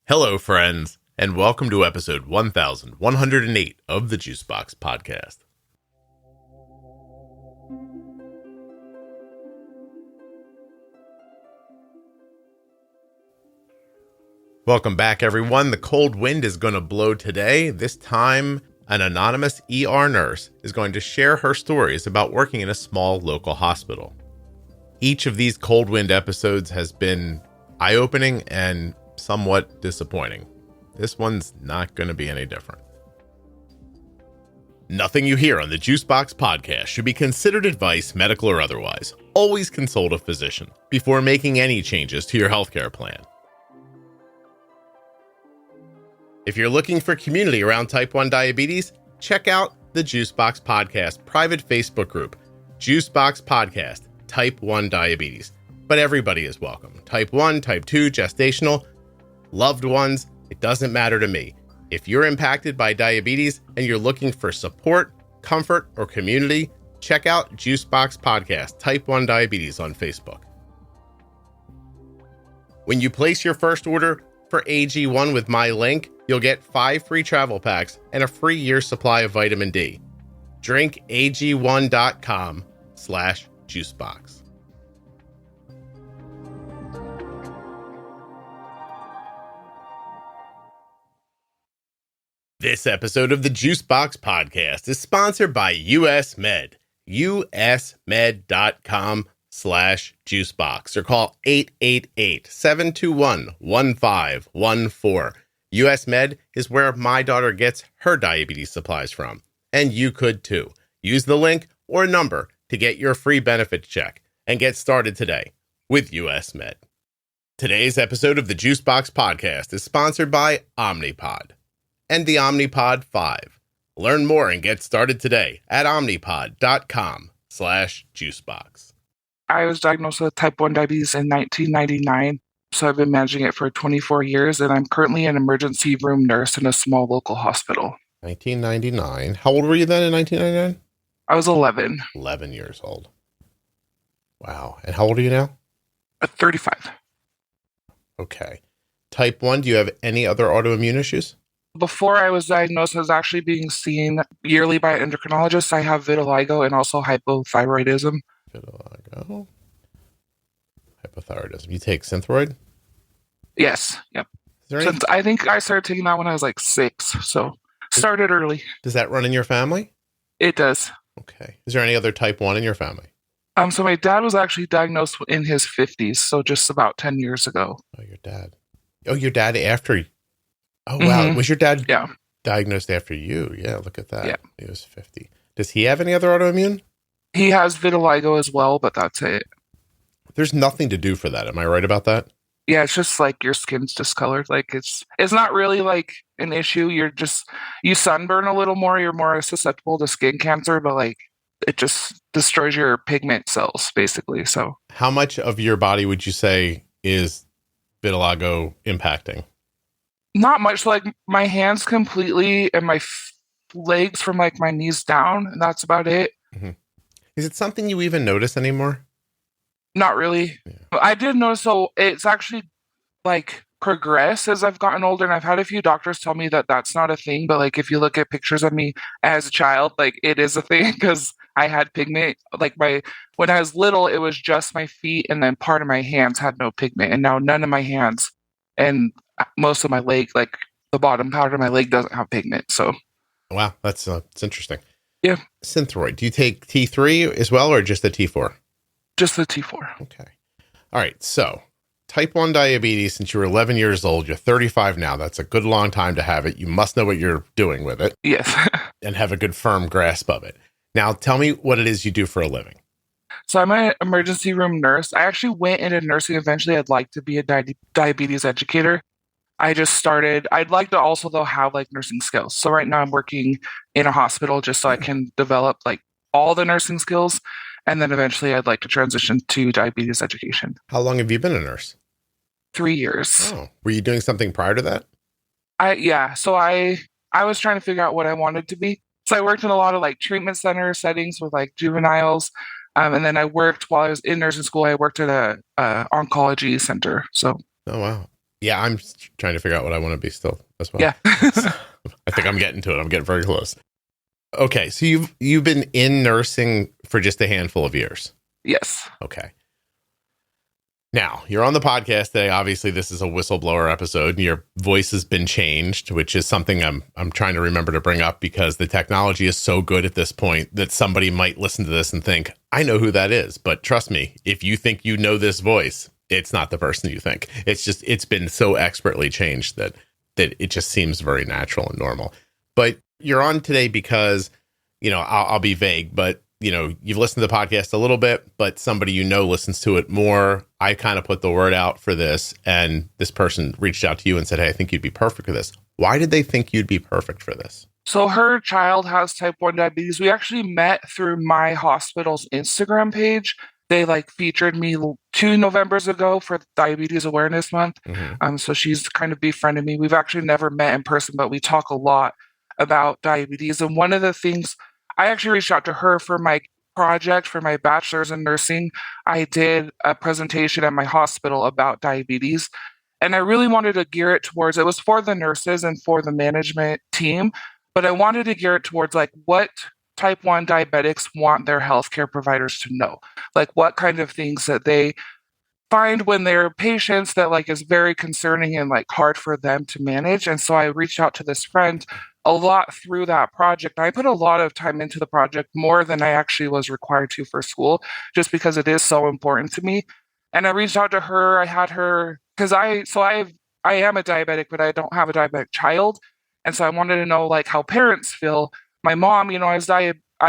Hello, friends, and welcome to episode 1108 of the Juicebox Podcast. Welcome back, everyone. The cold wind is going to blow today. This time, an anonymous ER nurse is going to share her stories about working in a small local hospital. Each of these cold wind episodes has been eye-opening and somewhat disappointing. This one's not going to be any different. Nothing you hear on the Juicebox Podcast should be considered advice, medical or otherwise. Always consult a physician before making any changes to your healthcare plan. If you're looking for community around type 1 diabetes, check out the Juicebox Podcast private Facebook group, Juicebox Podcast, Type 1 Diabetes. But everybody is welcome. Type 1, Type 2, gestational, loved ones, it doesn't matter to me. If you're impacted by diabetes and you're looking for support, comfort, or community, check out Juicebox Podcast, Type 1 Diabetes on Facebook. When you place your first order for AG1 with my link, you'll get 5 free travel packs and a free year's supply of vitamin D. drinkag1.com/juicebox. This episode of the Juicebox Podcast is sponsored by US Med, usmed.com/juicebox, or call 888-721-1514. US Med is where my daughter gets her diabetes supplies from, and you could too. Use the link or number to get your free benefits check and get started today with US Med. Today's episode of the Juicebox Podcast is sponsored by Omnipod and the Omnipod 5. Learn more and get started today at omnipod.com/juicebox. I was diagnosed with type 1 diabetes in 1999, so I've been managing it for 24 years, and I'm currently an emergency room nurse in a small local hospital. 1999. How old were you then in 1999? I was 11. 11 years old. Wow. And how old are you now? 35. Okay. Type 1, do you have any other autoimmune issues? Before I was diagnosed, I was actually being seen yearly by an endocrinologist. I have vitiligo and also hypothyroidism. Vitiligo. Hypothyroidism. You take Synthroid? Yes. Yep. Since I think I started taking that when I was like 6, so started early. Does that run in your family? It does. Okay. Is there any other type 1 in your family? So my dad was actually diagnosed in his 50s, so just about 10 years ago. Oh, your dad. Oh, your dad after. Oh, wow. Mm-hmm. Was your dad diagnosed after you? Yeah, look at that. Yeah. He was 50. Does he have any other autoimmune? He has vitiligo as well, but that's it. There's nothing to do for that. Am I right about that? Yeah, it's just like your skin's discolored. Like it's not really like an issue. You sunburn a little more. You're more susceptible to skin cancer, but like it just destroys your pigment cells, basically. So, how much of your body would you say is vitiligo impacting? Not much. Like my hands completely and my legs from like my knees down, and that's about it. Mm-hmm. Is it something you even notice anymore? Not really. Yeah. I did notice, so it's actually like progressed as I've gotten older, and I've had a few doctors tell me that that's not a thing, but like if you look at pictures of me as a child, like it is a thing because I had pigment. Like when I was little, it was just my feet, and then part of my hands had no pigment, and now none of my hands and most of my leg, like the bottom part of my leg, doesn't have pigment. So, wow, that's it's interesting. Yeah. Synthroid. Do you take T3 as well, or just the T4? Just the T4. Okay. All right. So, type 1 diabetes since you were 11 years old. You're 35 now. That's a good long time to have it. You must know what you're doing with it. Yes. And have a good firm grasp of it. Now, tell me what it is you do for a living. So I'm an emergency room nurse. I actually went into nursing eventually. I'd like to be a diabetes educator. I just started. I'd like to also, though, have like nursing skills. So right now I'm working in a hospital just so I can develop like all the nursing skills. And then eventually I'd like to transition to diabetes education. How long have you been a nurse? 3 years. Oh, were you doing something prior to that? So I was trying to figure out what I wanted to be. So I worked in a lot of like treatment center settings with like juveniles. And then I worked while I was in nursing school. I worked at a oncology center. So. Oh, wow. Yeah, I'm trying to figure out what I want to be still as well. Yeah. I think I'm getting to it. I'm getting very close. Okay, so you've been in nursing for just a handful of years. Yes. Okay. Now, you're on the podcast today. Obviously, this is a whistleblower episode, and your voice has been changed, which is something I'm trying to remember to bring up because the technology is so good at this point that somebody might listen to this and think, I know who that is. But trust me, if you think you know this voice, it's not the person you think. It's been so expertly changed that it just seems very natural and normal. But you're on today because, I'll be vague, but you've listened to the podcast a little bit, but somebody listens to it more. I kind of put the word out for this, and this person reached out to you and said, hey, I think you'd be perfect for this. Why did they think you'd be perfect for this? So her child has type 1 diabetes. We actually met through my hospital's Instagram page. They featured me 2 Novembers ago for Diabetes Awareness Month. Mm-hmm. So she's kind of befriended me. We've actually never met in person, but we talk a lot about diabetes. And one of the things, I actually reached out to her for my project for my bachelor's in nursing. I did a presentation at my hospital about diabetes, and I really wanted to gear it towards, it was for the nurses and for the management team, but I wanted to gear it towards what type 1 diabetics want their healthcare providers to know, what kind of things that they find when they're patients that is very concerning and hard for them to manage. And so I reached out to this friend a lot through that project. I put a lot of time into the project, more than I actually was required to for school, just because it is so important to me. And I reached out to her. I had her because I am a diabetic, but I don't have a diabetic child. And so I wanted to know how parents feel. My mom, I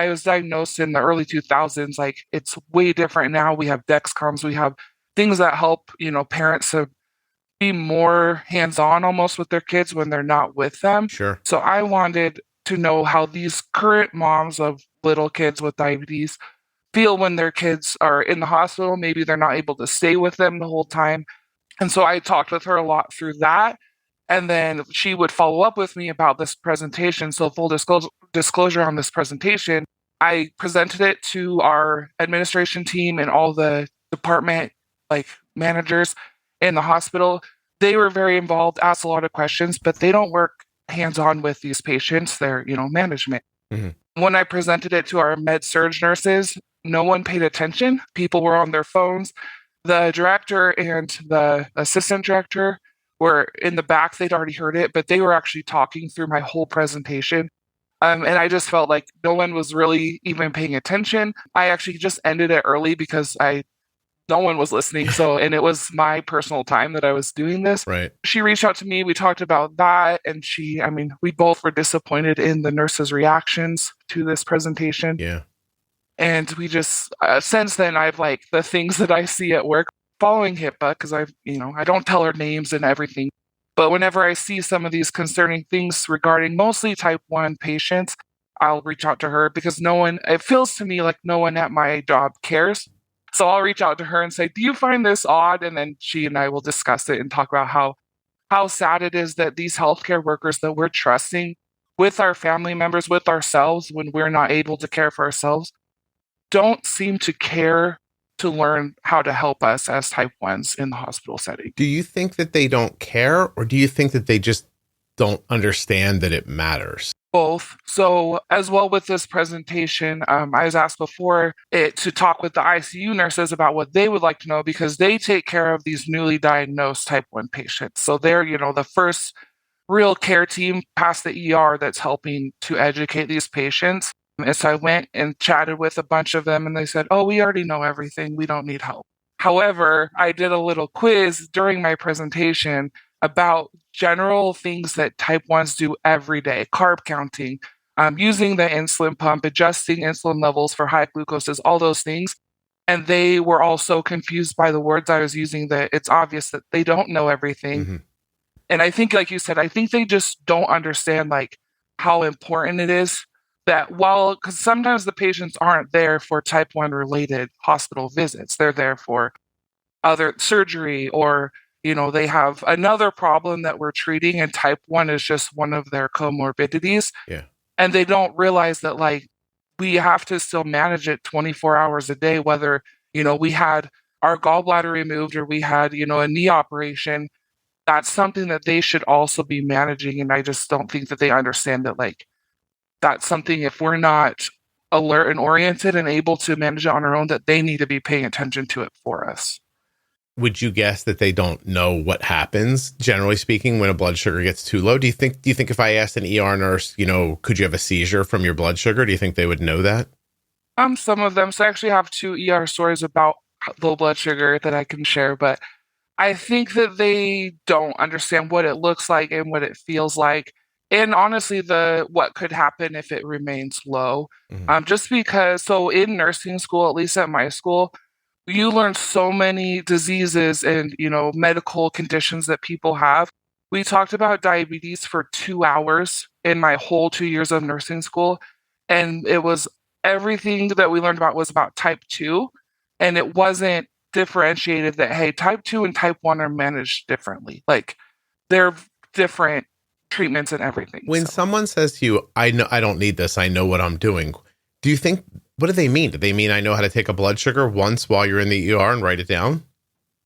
was diagnosed in the early 2000s. It's way different now. We have Dexcoms, we have things that help, parents to be more hands-on almost with their kids when they're not with them. Sure. So I wanted to know how these current moms of little kids with diabetes feel when their kids are in the hospital. Maybe they're not able to stay with them the whole time. And so I talked with her a lot through that. And then she would follow up with me about this presentation. So full disclosure on this presentation, I presented it to our administration team and all the department managers in the hospital. They were very involved, asked a lot of questions, but they don't work hands-on with these patients. They're, management. Mm-hmm. When I presented it to our med-surg nurses, no one paid attention. People were on their phones. The director and the assistant director were in the back. They'd already heard it, but they were actually talking through my whole presentation. And I just felt like no one was really even paying attention. I actually just ended it early because no one was listening. And it was my personal time that I was doing this. Right. She reached out to me. We talked about that. And we both were disappointed in the nurses' reactions to this presentation. Yeah. And we just, since then, I've the things that I see at work following HIPAA, because I don't tell her names and everything. But whenever I see some of these concerning things regarding mostly type 1 patients, I'll reach out to her because it feels to me like no one at my job cares. So I'll reach out to her and say, do you find this odd? And then she and I will discuss it and talk about how sad it is that these healthcare workers that we're trusting with our family members, with ourselves, when we're not able to care for ourselves, don't seem to care to learn how to help us as type 1s in the hospital setting. Do you think that they don't care, or do you think that they just don't understand that it matters? Both. So as well with this presentation, I was asked before it to talk with the ICU nurses about what they would like to know, because they take care of these newly diagnosed type 1 patients. So they're, the first real care team past the ER that's helping to educate these patients. And so I went and chatted with a bunch of them, and they said, oh, we already know everything. We don't need help. However, I did a little quiz during my presentation about general things that type 1s do every day: carb counting, using the insulin pump, adjusting insulin levels for high glucoses, all those things. And they were all so confused by the words I was using that it's obvious that they don't know everything. Mm-hmm. And I think, like you said, I think they just don't understand how important it is that because sometimes the patients aren't there for type 1 related hospital visits. They're there for other surgery, or they have another problem that we're treating, and type 1 is just one of their comorbidities. Yeah. And they don't realize that we have to still manage it 24 hours a day, whether, we had our gallbladder removed or we had, a knee operation. that's something that they should also be managing. And I just don't think that they understand that, like, that's something, if we're not alert and oriented and able to manage it on our own, that they need to be paying attention to it for us. Would you guess that they don't know what happens, generally speaking, when a blood sugar gets too low? Do you think if I asked an ER nurse, could you have a seizure from your blood sugar? Do you think they would know that? Some of them. So I actually have 2 ER stories about low blood sugar that I can share, but I think that they don't understand what it looks like and what it feels like. And honestly, what could happen if it remains low. Just because, so in nursing school, at least at my school, you learn so many diseases and, medical conditions that people have. We talked about diabetes for 2 hours in my whole 2 years of nursing school. And it was everything that we learned about was about type 2. And it wasn't differentiated that, hey, type 2 and type 1 are managed differently. Like, they're different treatments and everything. When someone says to you, I don't need this, I know what I'm doing, do you think, what do they mean? Do they mean I know how to take a blood sugar once while you're in the ER and write it down?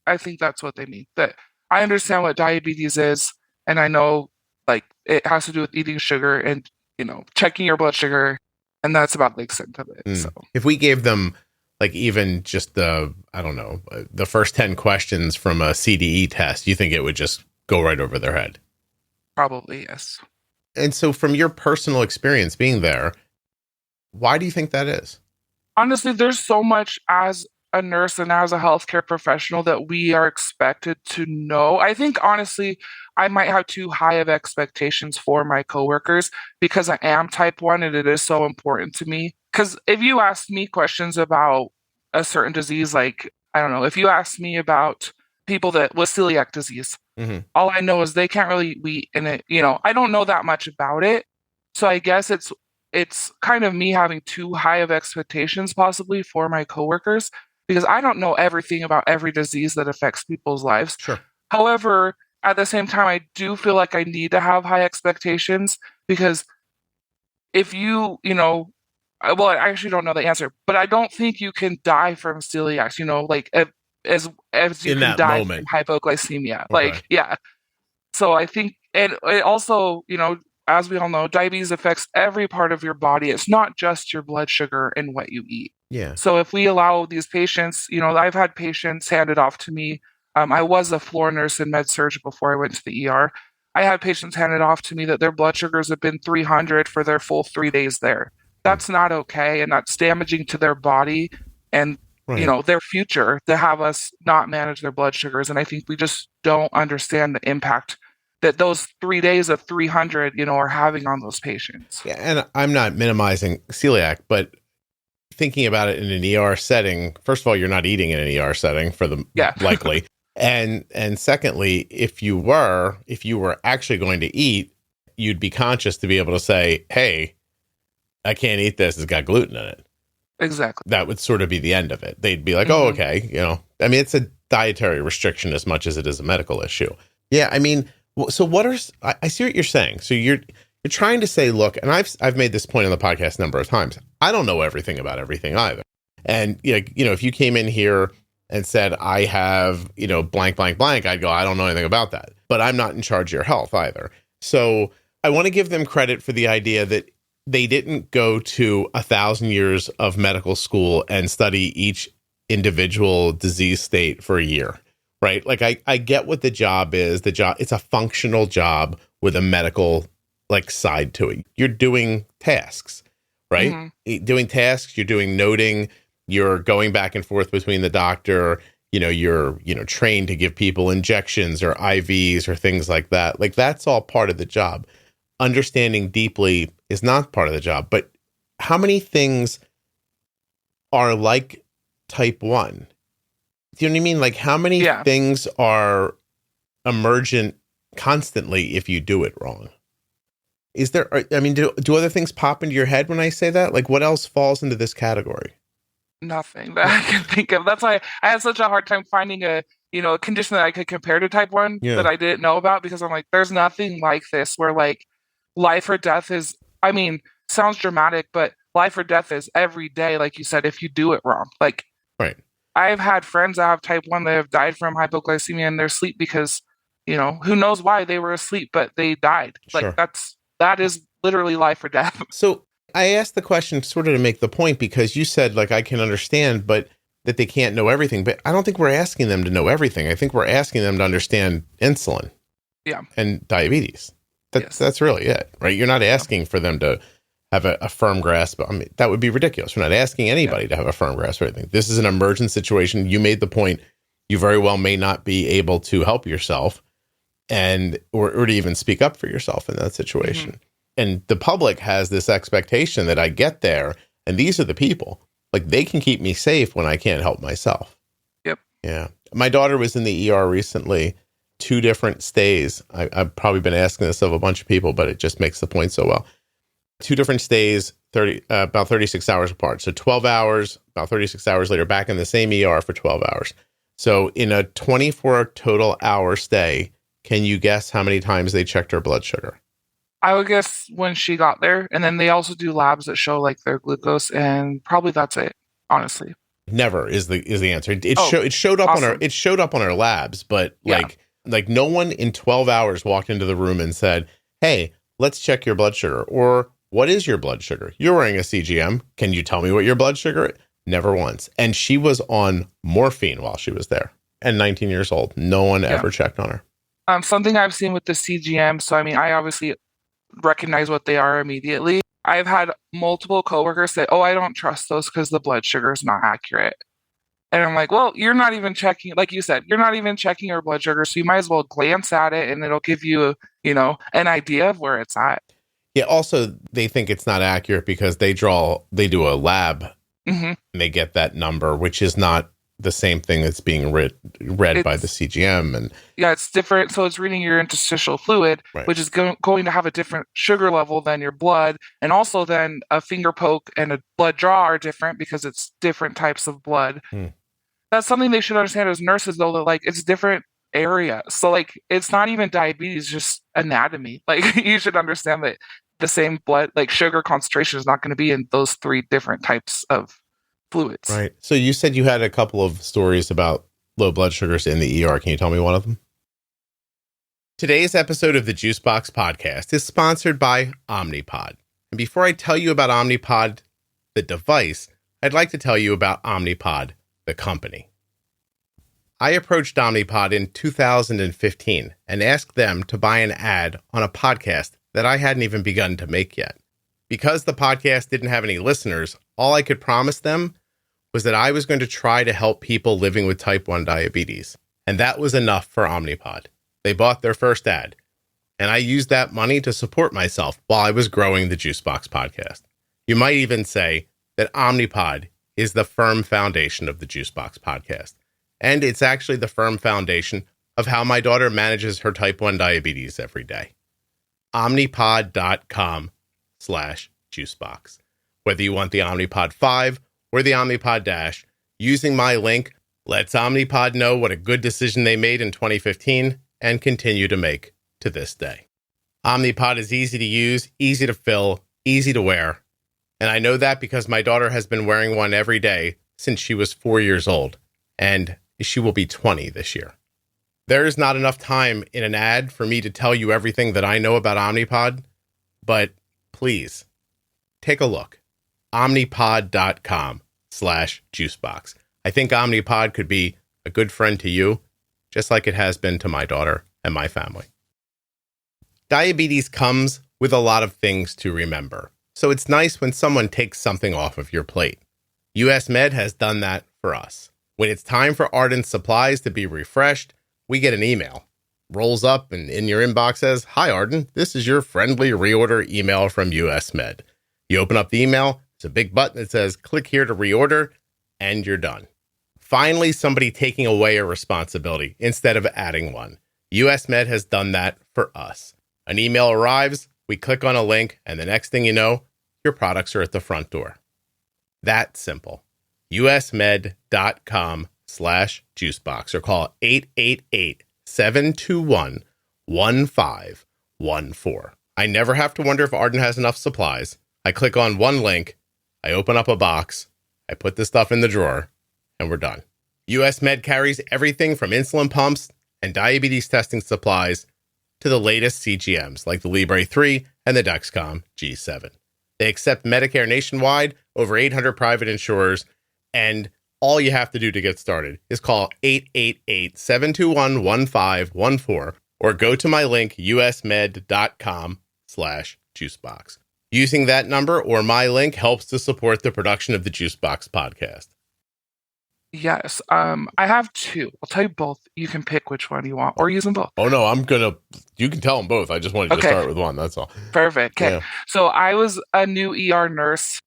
I think that's what they mean. That I understand what diabetes is, and I know, like, it has to do with eating sugar and, checking your blood sugar, and that's about the extent of it. So if we gave them, like, even just the first 10 questions from a CDE test, you think it would just go right over their head? Probably, yes. And so from your personal experience being there, why do you think that is? Honestly, there's so much as a nurse and as a healthcare professional that we are expected to know. I think, honestly, I might have too high of expectations for my coworkers because I am type 1 and it is so important to me. Because if you ask me questions about a certain disease, like, I don't know, if you ask me about people that with celiac disease, all I know is they can't really eat in it. I don't know that much about it. So I guess it's kind of me having too high of expectations possibly for my coworkers because I don't know everything about every disease that affects people's lives. Sure. However, at the same time, I do feel like I need to have high expectations because if well, I actually don't know the answer, but I don't think you can die from celiac, like as you in can that die moment. from hypoglycemia. Okay. Like, yeah. So I think, and it also, as we all know, diabetes affects every part of your body. It's not just your blood sugar and what you eat. Yeah. So if we allow these patients, I've had patients handed off to me. I was a floor nurse in med surg before I went to the ER. I had patients handed off to me that their blood sugars have been 300 for their full 3 days there. That's not okay, and that's damaging to their body and their future to have us not manage their blood sugars. And I think we just don't understand the impact that those 3 days of 300, are having on those patients. Yeah, and I'm not minimizing celiac, but thinking about it in an ER setting, first of all, you're not eating in an ER setting for the likely. And secondly, if you were actually going to eat, you'd be conscious to be able to say, hey, I can't eat this. It's got gluten in it. Exactly. That would sort of be the end of it. They'd be like, oh, okay. It's a dietary restriction as much as it is a medical issue. Yeah. I mean, so I see what you're saying. So you're trying to say, look, and I've made this point on the podcast a number of times. I don't know everything about everything either. And, if you came in here and said, I have, blank, blank, blank, I'd go, I don't know anything about that, but I'm not in charge of your health either. So I want to give them credit for the idea that they didn't go to 1,000 years of medical school and study each individual disease state for a year, right? Like I get what the job is. It's a functional job with a medical side to it. You're doing tasks, right? Doing tasks, you're doing noting, you're going back and forth between the doctor, you're, trained to give people injections or IVs or things like that. Like that's all part of the job. Understanding deeply is not part of the job, but how many things are like type 1? Do you know what I mean? Like how many things are emergent constantly if you do it wrong? Is there, do other things pop into your head when I say that? Like what else falls into this category? Nothing that I can think of. That's why I had such a hard time finding a condition that I could compare to type 1 that I didn't know about, because I'm like, there's nothing like this where life or death is, sounds dramatic, but life or death is every day, like you said, if you do it wrong. Right. I've had friends that have type 1 that have died from hypoglycemia in their sleep because who knows why they were asleep, but they died. Sure. Like that is literally life or death. So I asked the question sort of to make the point, because you said, like, I can understand, but that they can't know everything. But I don't think we're asking them to know everything. I think we're asking them to understand insulin. Yeah. And diabetes. That's really it, right? You're not asking for them to have a firm grasp. I mean, that would be ridiculous. We're not asking anybody to have a firm grasp of anything. This is an emergent situation. You made the point. You very well may not be able to help yourself or to even speak up for yourself in that situation. Mm-hmm. And the public has this expectation that I get there, and these are the people. Like, they can keep me safe when I can't help myself. Yep. Yeah. My daughter was in the ER recently, 2 different stays. I've probably been asking this of a bunch of people, but it just makes the point so well. 2 different stays, about 36 hours apart. So 12 hours, about 36 hours later, back in the same ER for 12 hours. So in a 24 total hour stay, can you guess how many times they checked her blood sugar? I would guess when she got there, and then they also do labs that show like their glucose, and probably that's it, honestly. Never is the answer. It showed up awesome. on our labs, but like no one in 12 hours walked into the room and said, "Hey, let's check your blood sugar," or "What is your blood sugar? You're wearing a CGM. Can you tell me what your blood sugar is?" Never once. And she was on morphine while she was there, and 19 years old. No one ever checked on her. Something I've seen with the CGM. So I mean, I obviously recognize what they are immediately. I've had multiple coworkers say, "Oh, I don't trust those because the blood sugar is not accurate." And I'm like, well, you're not even checking, like you said, you're not even checking your blood sugar. So you might as well glance at it, and it'll give you, an idea of where it's at. Yeah. Also, they think it's not accurate because they do a lab, and they get that number, which is not the same thing that's being read by the CGM. And yeah, it's different. So it's reading your interstitial fluid, right, which is going to have a different sugar level than your blood. And also then a finger poke and a blood draw are different because it's different types of blood. That's something they should understand as nurses, though, that like it's different area. So like it's not even diabetes, just anatomy. Like you should understand that the same blood, like sugar concentration is not going to be in those 3 different types of fluids. Right. So you said you had a couple of stories about low blood sugars in the ER. Can you tell me one of them? Today's episode of the Juicebox Podcast is sponsored by Omnipod. And before I tell you about Omnipod, the device, I'd like to tell you about Omnipod, the company. I approached Omnipod in 2015 and asked them to buy an ad on a podcast that I hadn't even begun to make yet. Because the podcast didn't have any listeners, all I could promise them was that I was going to try to help people living with type 1 diabetes. And that was enough for Omnipod. They bought their first ad, and I used that money to support myself while I was growing the Juicebox Podcast. You might even say that Omnipod is the firm foundation of the Juicebox Podcast. And it's actually the firm foundation of how my daughter manages her type 1 diabetes every day. Omnipod.com/juicebox. Whether you want the Omnipod 5 or the Omnipod DASH, using my link lets Omnipod know what a good decision they made in 2015 and continue to make to this day. Omnipod is easy to use, easy to fill, easy to wear. And I know that because my daughter has been wearing one every day since she was 4 years old, and she will be 20 this year. There is not enough time in an ad for me to tell you everything that I know about Omnipod, but please take a look. Omnipod.com/juicebox. I think Omnipod could be a good friend to you, just like it has been to my daughter and my family. Diabetes comes with a lot of things to remember, so it's nice when someone takes something off of your plate. US Med has done that for us. When it's time for Arden supplies to be refreshed, we get an email. Rolls up and in your inbox says, "Hi Arden, this is your friendly reorder email from US Med." You open up the email, there's a big button that says, "Click here to reorder," and you're done. Finally, somebody taking away a responsibility instead of adding one. US Med has done that for us. An email arrives, we click on a link, and the next thing you know, your products are at the front door. That simple. usmed.com/juicebox or call 888-721-1514. I never have to wonder if Arden has enough supplies. I click on one link, I open up a box, I put the stuff in the drawer, and we're done. US Med carries everything from insulin pumps and diabetes testing supplies to the latest CGMs like the Libre 3 and the Dexcom G7. They accept Medicare nationwide, over 800 private insurers, and all you have to do to get started is call 888-721-1514 or go to my link usmed.com/juicebox. Using that number or my link helps to support the production of the Juicebox podcast. Yes. I have two. I'll tell you both. You can pick which one you want or use them both. Oh, no, you can tell them both. I just wanted to start with one. That's all. Perfect. Okay. Yeah. So I was a new ER nurse.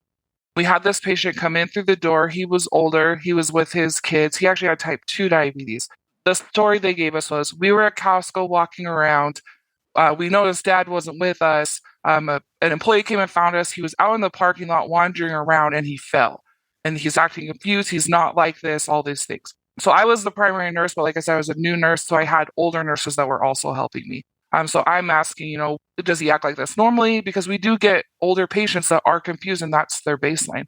We had this patient come in through the door. He was older. He was with his kids. He actually had type 2 diabetes. The story they gave us was we were at Costco walking around. We noticed dad wasn't with us. An employee came and found us. He was out in the parking lot wandering around and he fell. And he's acting confused. He's not like this, all these things. So I was the primary nurse, but like I said, I was a new nurse. So I had older nurses that were also helping me. So I'm asking, does he act like this normally? Because we do get older patients that are confused and that's their baseline.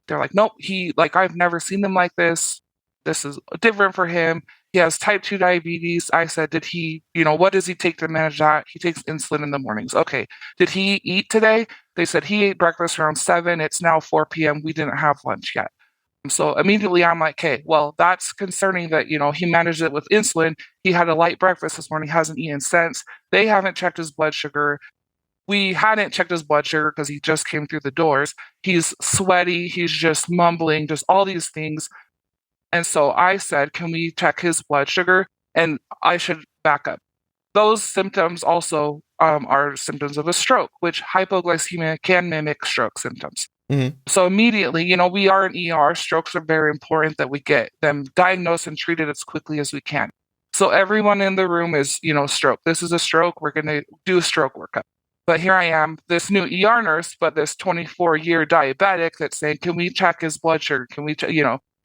They're like, nope, I've never seen him like this. This is different for him. He has type 2 diabetes. I said, did he, what does he take to manage that? He takes insulin in the mornings. Okay. Did he eat today? They said he ate breakfast around 7. It's now 4 p.m. We didn't have lunch yet. So immediately I'm like, okay, well, that's concerning that, he managed it with insulin. He had a light breakfast this morning, hasn't eaten since. They haven't checked his blood sugar. We hadn't checked his blood sugar because he just came through the doors. He's sweaty. He's just mumbling, just all these things. And so I said, can we check his blood sugar? And I should back up. Those symptoms also are symptoms of a stroke, which hypoglycemia can mimic stroke symptoms. Mm-hmm. So immediately, we are an ER. Strokes are very important that we get them diagnosed and treated as quickly as we can. So everyone in the room is, stroke. This is a stroke. We're going to do a stroke workup. But here I am, this new ER nurse, but this 24-year diabetic that's saying, can we check his blood sugar? Can we,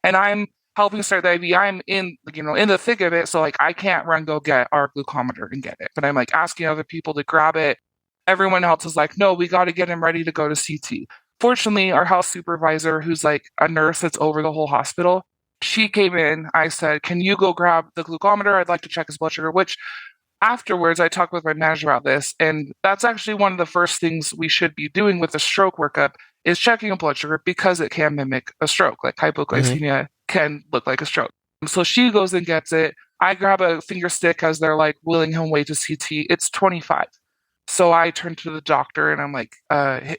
and I'm helping start the IV. I'm in the thick of it. So I can't go get our glucometer and get it. But I'm asking other people to grab it. Everyone else is like, no, we got to get him ready to go to CT. Fortunately, our house supervisor, who's a nurse that's over the whole hospital, she came in. I said, can you go grab the glucometer? I'd like to check his blood sugar, which afterwards I talked with my manager about this. And that's actually one of the first things we should be doing with a stroke workup is checking a blood sugar because it can mimic a stroke. Hypoglycemia can look like a stroke. So she goes and gets it. I grab a finger stick as they're wheeling him away to CT. It's 25. So I turn to the doctor and I'm like,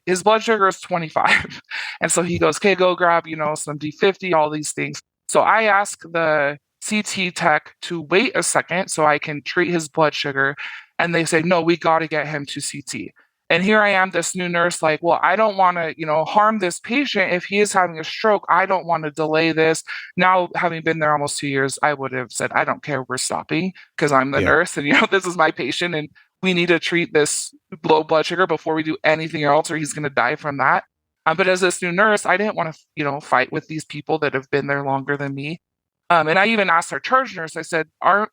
his blood sugar is 25. And so he goes, okay, go grab, some D50, all these things. So I ask the CT tech to wait a second so I can treat his blood sugar. And they say, no, we got to get him to CT. And here I am, this new nurse, well, I don't want to, harm this patient. If he is having a stroke, I don't want to delay this. Now, having been there almost 2 years, I would have said, I don't care, we're stopping because I'm the nurse and, this is my patient and we need to treat this low blood sugar before we do anything else or he's going to die from that. But as this new nurse, I didn't want to, fight with these people that have been there longer than me. And I even asked our charge nurse, I said,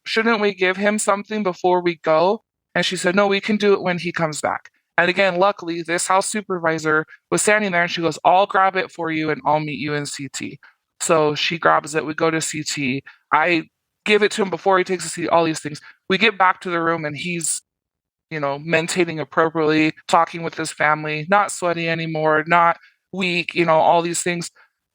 shouldn't we give him something before we go? And she said, no, we can do it when he comes back. And again, luckily, this house supervisor was standing there and she goes, I'll grab it for you and I'll meet you in CT. So she grabs it. We go to CT. I give it to him before he takes a CT, all these things. We get back to the room and he's, mentating appropriately, talking with his family, not sweaty anymore, not weak, all these things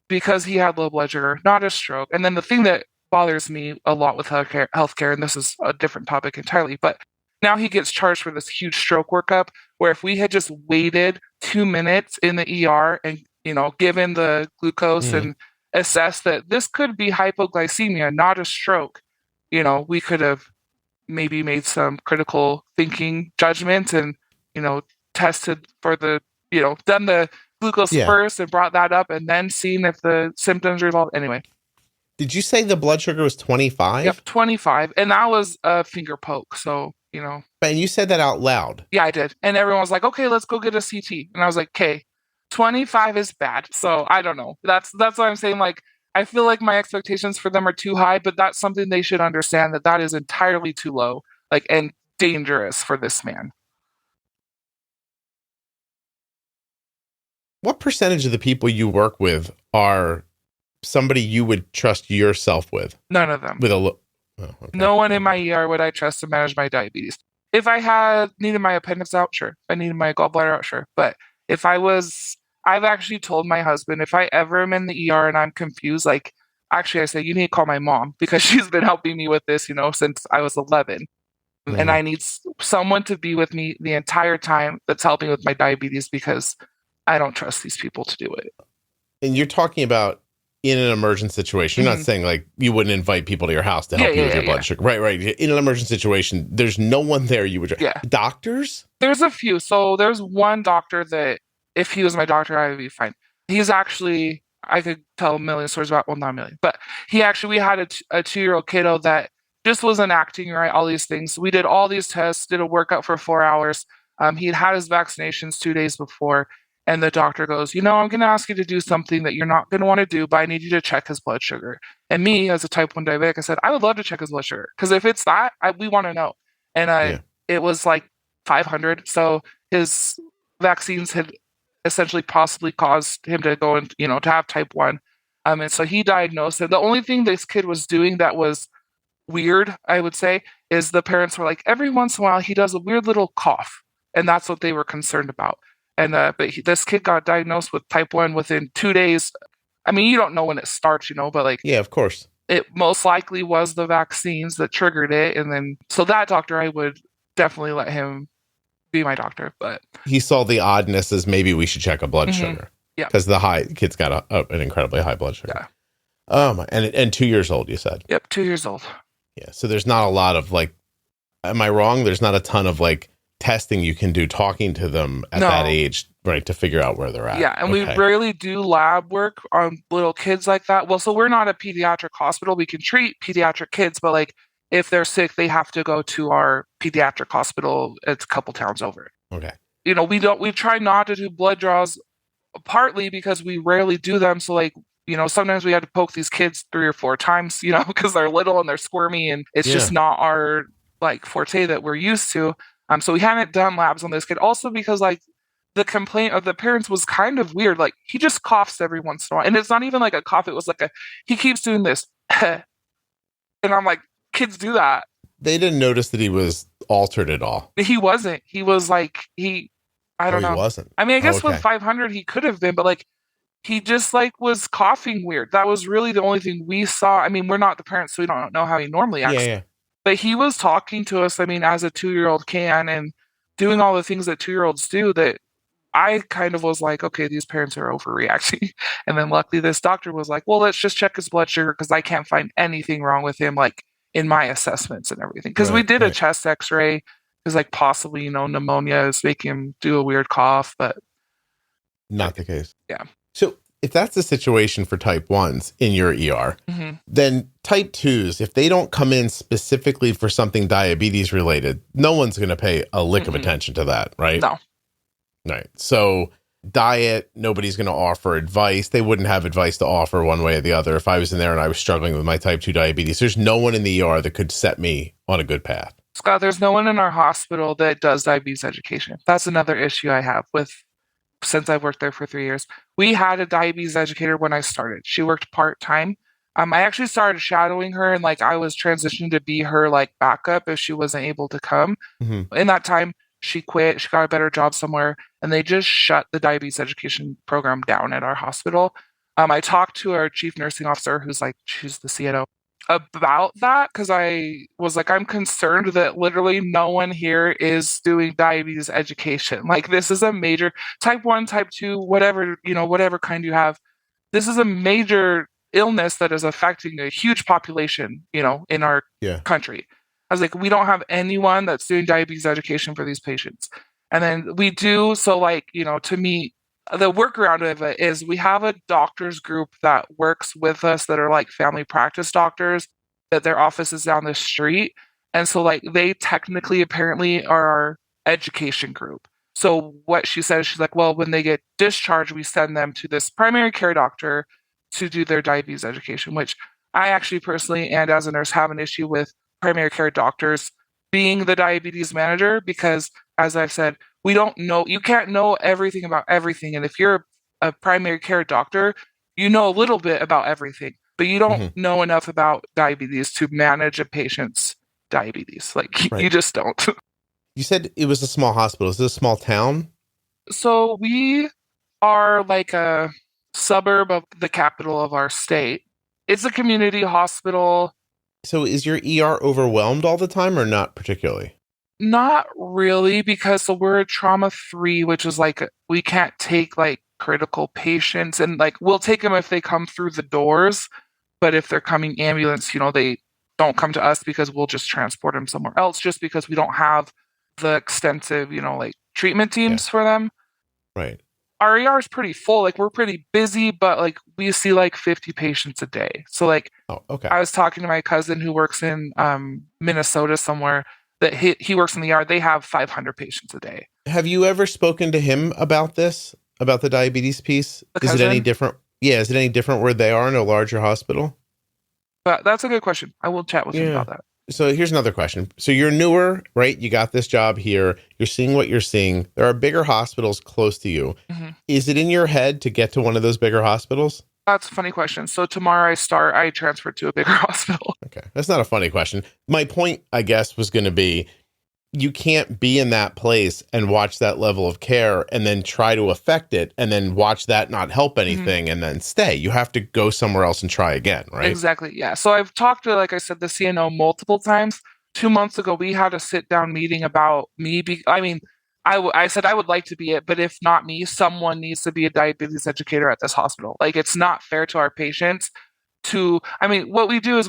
because he had low blood sugar, not a stroke. And then the thing that bothers me a lot with healthcare, and this is a different topic entirely, but now he gets charged for this huge stroke workup where if we had just waited 2 minutes in the ER and, given the glucose and assessed that this could be hypoglycemia, not a stroke, we could have maybe made some critical thinking judgments and, tested for the, done the glucose first and brought that up and then seen if the symptoms resolved. Anyway. Did you say the blood sugar was 25? Yep, 25. And that was a finger poke. So, And you said that out loud. Yeah, I did. And everyone was like, okay, let's go get a CT. And I was like, okay, 25 is bad. So I don't know. That's what I'm saying. I feel like my expectations for them are too high, but that's something they should understand that is entirely too low, and dangerous for this man. What percentage of the people you work with are somebody you would trust yourself with? None of them. Oh, okay. No one in my ER would I trust to manage my diabetes. If I had needed my appendix out, sure. If I needed my gallbladder out, sure. But if I've actually told my husband, if I ever am in the ER and I'm confused, like, actually, I say, you need to call my mom because she's been helping me with this, since I was 11. And I need someone to be with me the entire time that's helping with my diabetes because I don't trust these people to do it. And you're talking about in an emergent situation. You're not saying like you wouldn't invite people to your house to help you with your blood sugar. Right. In an emergent situation, there's no one there you would. Yeah. Doctors? There's a few. So there's one doctor that if he was my doctor, I would be fine. He's actually, I could tell a million stories about, well, not a million, but we had a 2-year-old kiddo that just wasn't acting right, all these things. We did all these tests, did a workout for 4 hours. He had his vaccinations 2 days before. And the doctor goes, I'm going to ask you to do something that you're not going to want to do, but I need you to check his blood sugar. And me, as a type 1 diabetic, I said, I would love to check his blood sugar. Because if it's that, we want to know. And it was like 500. So his vaccines had essentially possibly caused him to go and, to have type 1. And so he diagnosed it. The only thing this kid was doing that was weird, I would say, is the parents were like, every once in a while, he does a weird little cough. And that's what they were concerned about. And this kid got diagnosed with type 1 within 2 days. I mean, you don't know when it starts, but like... Yeah, of course. It most likely was the vaccines that triggered it. And then, so that doctor, I would definitely let him be my doctor. But he saw the oddness as maybe we should check a blood sugar. Yeah. Because the kid's got an incredibly high blood sugar. Yeah. And 2 years old, you said? Yep, 2 years old. Yeah, so there's not a lot of like... Am I wrong? There's not a ton of like testing you can do talking to them at that age, right, to figure out where they're at. Yeah, and we rarely do lab work on little kids like that. Well, so we're not a pediatric hospital. We can treat pediatric kids, but like if they're sick, they have to go to our pediatric hospital. It's a couple towns over. Okay. We try not to do blood draws, partly because we rarely do them. So like, sometimes we had to poke these kids 3 or 4 times, because they're little and they're squirmy and it's just not our like forte that we're used to. So we hadn't done labs on this kid. Also because like the complaint of the parents was kind of weird. Like he just coughs every once in a while. And it's not even like a cough. It was like he keeps doing this. And I'm like, kids do that. They didn't notice that he was altered at all. He wasn't. He was like, I don't know. He wasn't. I mean, I guess with 500 he could have been, but like he just like was coughing weird. That was really the only thing we saw. I mean, we're not the parents, so we don't know how he normally acts. Yeah. But he was talking to us, I mean, as a 2-year-old can, and doing all the things that 2-year-olds do that I kind of was like, okay, these parents are overreacting. And then luckily this doctor was like, well, let's just check his blood sugar because I can't find anything wrong with him, like in my assessments and everything. Because we did a chest x-ray because like possibly, pneumonia is making him do a weird cough, but... Not the case. Yeah. So if that's the situation for type 1s in your ER, then type 2s, if they don't come in specifically for something diabetes related, no one's going to pay a lick of attention to that, right? No. Right. So diet, nobody's going to offer advice. They wouldn't have advice to offer one way or the other. If I was in there and I was struggling with my type 2 diabetes, there's no one in the ER that could set me on a good path. Scott, there's no one in our hospital that does diabetes education. That's another issue I have since I've worked there for 3 years. We had a diabetes educator when I started. She worked part-time. I actually started shadowing her and like I was transitioning to be her like backup if she wasn't able to come. In that time, she quit. She got a better job somewhere and they just shut the diabetes education program down at our hospital. I talked to our chief nursing officer, she's the CNO, about that because I was like, I'm concerned that literally no one here is doing diabetes education. Like this is a major type 1, type 2, whatever, whatever kind you have. This is a major illness that is affecting a huge population, in our country. I was like, we don't have anyone that's doing diabetes education for these patients. And then we do. So like, to me, the workaround of it is we have a doctors group that works with us that are like family practice doctors, that their office is down the street. And so like they technically apparently are our education group. So what she said, she's like, well, when they get discharged, we send them to this primary care doctor to do their diabetes education, which I actually personally, and as a nurse, have an issue with primary care doctors being the diabetes manager, because as I've said, we don't know, you can't know everything about everything. And if you're a primary care doctor, you know a little bit about everything. but you don't know enough about diabetes to manage a patient's diabetes. Like, you just don't. You said it was a small hospital. Is this a small town? So we are like a suburb of the capital of our state. It's a community hospital. So is your ER overwhelmed all the time or not particularly? Not really, because so we're a trauma 3, which is like we can't take like critical patients, and like we'll take them if they come through the doors, but if they're coming ambulance, they don't come to us because we'll just transport them somewhere else, just because we don't have the extensive, like treatment teams for them. Right. Our ER is pretty full. Like, we're pretty busy, but like we see like 50 patients a day. So like, I was talking to my cousin who works in Minnesota somewhere, that he works in the ER. They have 500 patients a day. Have you ever spoken to him about this, about the diabetes piece? Is it any different? Yeah, is it any different where they are in a larger hospital? But that's a good question. I will chat with him about that. So here's another question. So you're newer, right? You got this job here. You're seeing what you're seeing. There are bigger hospitals close to you. Is it in your head to get to one of those bigger hospitals? That's a funny question. So tomorrow I transfer to a bigger hospital. Okay. That's not a funny question. My point, I guess, was going to be, you can't be in that place and watch that level of care and then try to affect it and then watch that not help anything and then stay. You have to go somewhere else and try again, right? Exactly. Yeah. So I've talked to, like I said, the CNO multiple times. 2 months ago, we had a sit-down meeting about me. I said I would like to be it, but if not me, someone needs to be a diabetes educator at this hospital. Like, it's not fair to our patients what we do is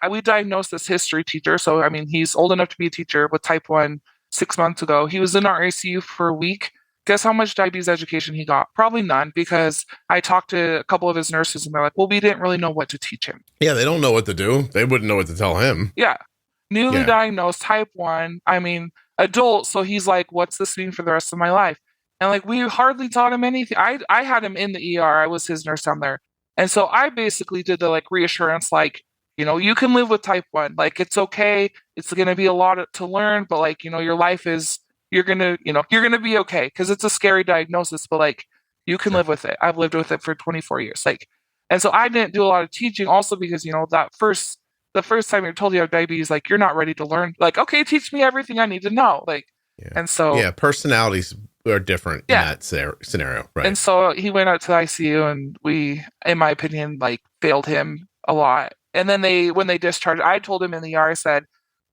we diagnose this history teacher. So, he's old enough to be a teacher with type 1 6 months ago. He was in our ICU for a week. Guess how much diabetes education he got? Probably none, because I talked to a couple of his nurses and they're like, well, we didn't really know what to teach him. Yeah, they don't know what to do. They wouldn't know what to tell him. Yeah. Newly diagnosed type 1, adult. So he's like, what's this mean for the rest of my life? And like, we hardly taught him anything. I had him in the ER. I was his nurse down there. And so I basically did the like reassurance, like, you can live with type 1. Like, it's okay. It's going to be a lot to learn, but like, your life is, you're going to be okay, because it's a scary diagnosis, but like, you can live with it. I've lived with it for 24 years. Like, and so I didn't do a lot of teaching also because, the first time you're told you have diabetes, like, you're not ready to learn. Like, okay, teach me everything I need to know. Like, and so. Personalities are different in that scenario, right? And so he went out to the ICU, and we, in my opinion, like, failed him a lot. And then when they discharged, I told him in the ER, I said,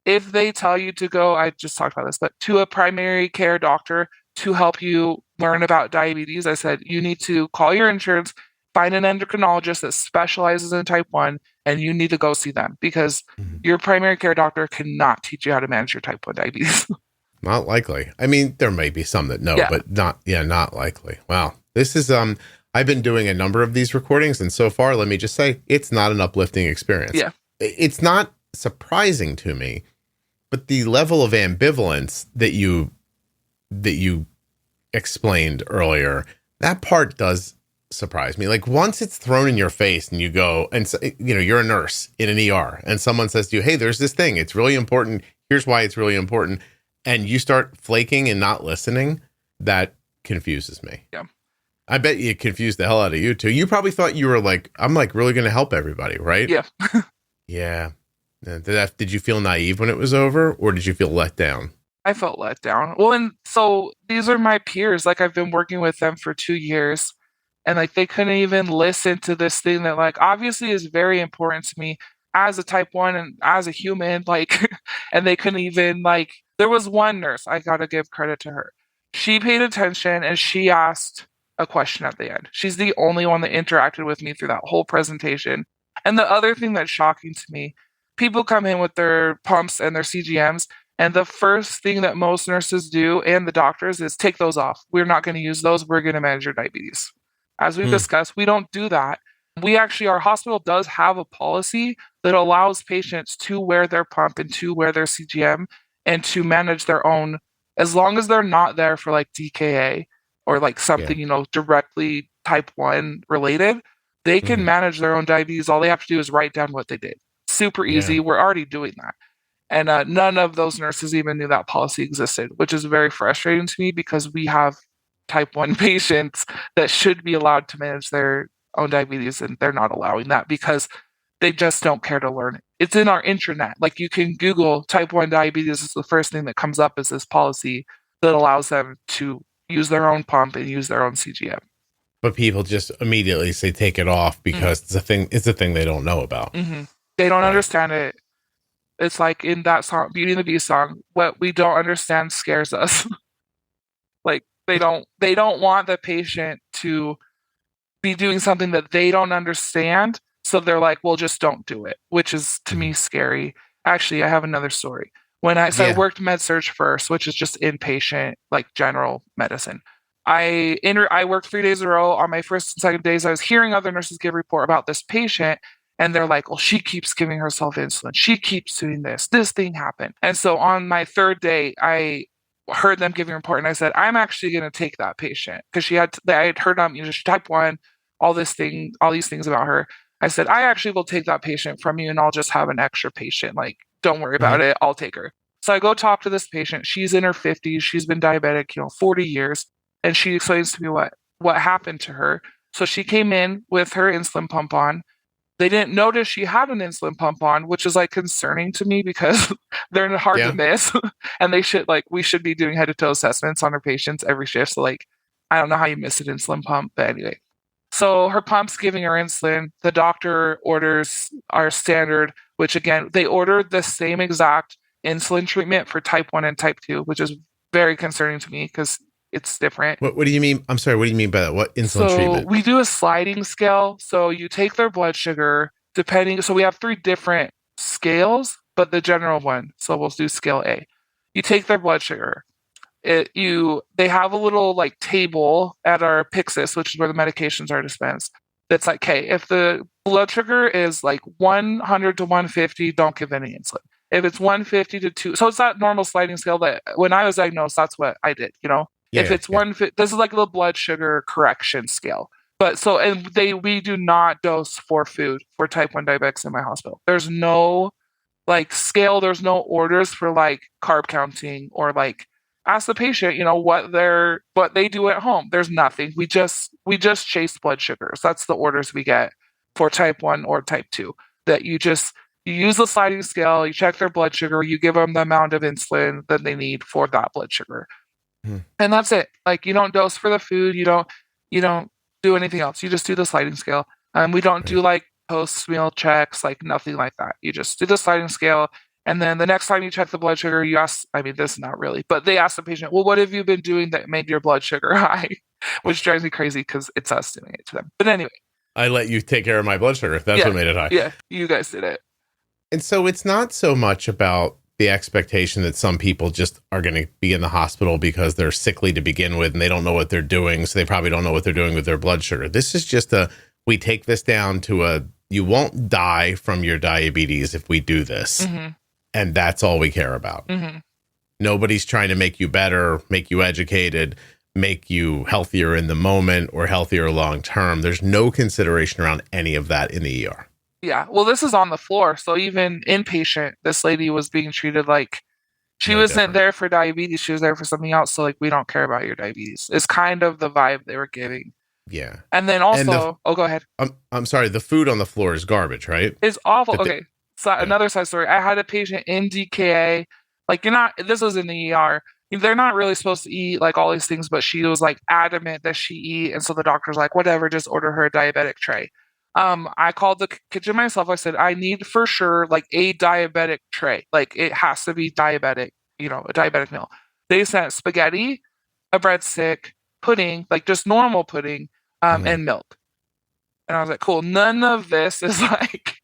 if they tell you to go, I just talked about this, but to a primary care doctor to help you learn about diabetes, I said, you need to call your insurance, find an endocrinologist that specializes in type 1, and you need to go see them, because your primary care doctor cannot teach you how to manage your type 1 diabetes. Not likely. There may be some that know, but not likely. Wow. This is, I've been doing a number of these recordings, and so far, let me just say, it's not an uplifting experience. Yeah. It's not surprising to me, but the level of ambivalence that you explained earlier, that part does surprise me. Like, once it's thrown in your face and you go, and you're a nurse in an ER and someone says to you, hey, there's this thing, it's really important. Here's why it's really important. And you start flaking and not listening, that confuses me. Yeah. I bet you confused the hell out of you too. You probably thought you were like, I'm like really going to help everybody, right? Yeah. Yeah. Did you feel naive when it was over, or did you feel let down? I felt let down. Well, and so these are my peers. Like, I've been working with them for 2 years, and like, they couldn't even listen to this thing that like obviously is very important to me as a type 1 and as a human, like, and they couldn't even, like, there was one nurse, I got to give credit to her. She paid attention and she asked a question at the end. She's the only one that interacted with me through that whole presentation. And the other thing that's shocking to me, people come in with their pumps and their CGMs, and the first thing that most nurses do, and the doctors, is take those off. We're not going to use those. We're going to manage your diabetes. As we've discussed, we don't do that. Our hospital does have a policy that allows patients to wear their pump and to wear their CGM and to manage their own, as long as they're not there for like DKA or like something, directly type 1 related, they can manage their own diabetes. All they have to do is write down what they did. Super easy. We're already doing that. And none of those nurses even knew that policy existed, which is very frustrating to me, because we have type 1 patients that should be allowed to manage their own diabetes, and they're not allowing that because They just don't care to learn it. It's in our intranet. Like you can Google type 1 diabetes is the first thing that comes up is this policy that allows them to use their own pump and use their own CGM. But people just immediately say take it off because it's a thing they don't know about. They don't understand it. It's like in that song, Beauty and the Beast song, what we don't understand scares us. Like they don't want the patient to be doing something that they don't understand. So they're like, well, just don't do it, which is to me scary. Actually, I have another story. I worked med surg first, which is just inpatient, like general medicine. I worked 3 days in a row. On my first and second days, I was hearing other nurses give report about this patient, and they're like, well, she keeps giving herself insulin. She keeps doing this. This thing happened. And so on my third day, I heard them giving a report, and I said, I'm actually going to take that patient because I had heard she type 1, all these things about her. I said, I actually will take that patient from you and I'll just have an extra patient. Like, don't worry about it. I'll take her. So I go talk to this patient. She's in her 50s. She's been diabetic, 40 years. And she explains to me what happened to her. So she came in with her insulin pump on. They didn't notice she had an insulin pump on, which is like concerning to me because they're hard to miss. And we should be doing head to toe assessments on our patients every shift. So like, I don't know how you miss an insulin pump, but anyway. So her pump's giving her insulin. The doctor orders our standard, which again, they ordered the same exact insulin treatment for type 1 and type 2, which is very concerning to me because it's different. What do you mean? I'm sorry. What do you mean by that? What insulin treatment? So we do a sliding scale. So you take their blood sugar so we have 3 different scales, but the general one. So we'll do scale A. You take their blood sugar. They have a little like table at our Pyxis, which is where the medications are dispensed. That's like, okay, if the blood sugar is like 100 to 150, don't give any insulin. If it's 150 to 2, so it's that normal sliding scale that when I was diagnosed, that's what I did, if it's 150, this is like a little blood sugar correction scale. But we do not dose for food for type 1 diabetics in my hospital. There's no like scale, there's no orders for like carb counting or like ask the patient, what they do at home. There's nothing. We just chase blood sugars. That's the orders we get for type 1 or type 2. That you use the sliding scale, you check their blood sugar, you give them the amount of insulin that they need for that blood sugar. And that's it. Like you don't dose for the food, you don't do anything else. You just do the sliding scale. We don't do like post-meal checks, like nothing like that. You just do the sliding scale. And then the next time you check the blood sugar, you ask, this is not really, but they ask the patient, well, what have you been doing that made your blood sugar high? Which drives me crazy because it's us doing it to them. But anyway. I let you take care of my blood sugar. That's what made it high. Yeah, you guys did it. And so it's not so much about the expectation that some people just are going to be in the hospital because they're sickly to begin with and they don't know what they're doing. So they probably don't know what they're doing with their blood sugar. This is just we take this down to you won't die from your diabetes if we do this. And that's all we care about. Nobody's trying to make you better, make you educated, make you healthier in the moment or healthier long term. There's no consideration around any of that in the ER. Yeah. Well, this is on the floor. So even inpatient, this lady was being treated like she wasn't there for diabetes. She was there for something else. So like, we don't care about your diabetes. It's kind of the vibe they were giving. Yeah. And then also, go ahead. I'm sorry. The food on the floor is garbage, right? It's awful. Okay. So another side story. I had a patient in DKA. Like this was in the ER. They're not really supposed to eat like all these things, but she was like adamant that she eat. And so the doctor's like, whatever, just order her a diabetic tray. I called the kitchen myself. I said, I need for sure like a diabetic tray. Like it has to be diabetic, a diabetic meal. They sent spaghetti, a breadstick, pudding, like just normal pudding, and milk. And I was like, cool. None of this is like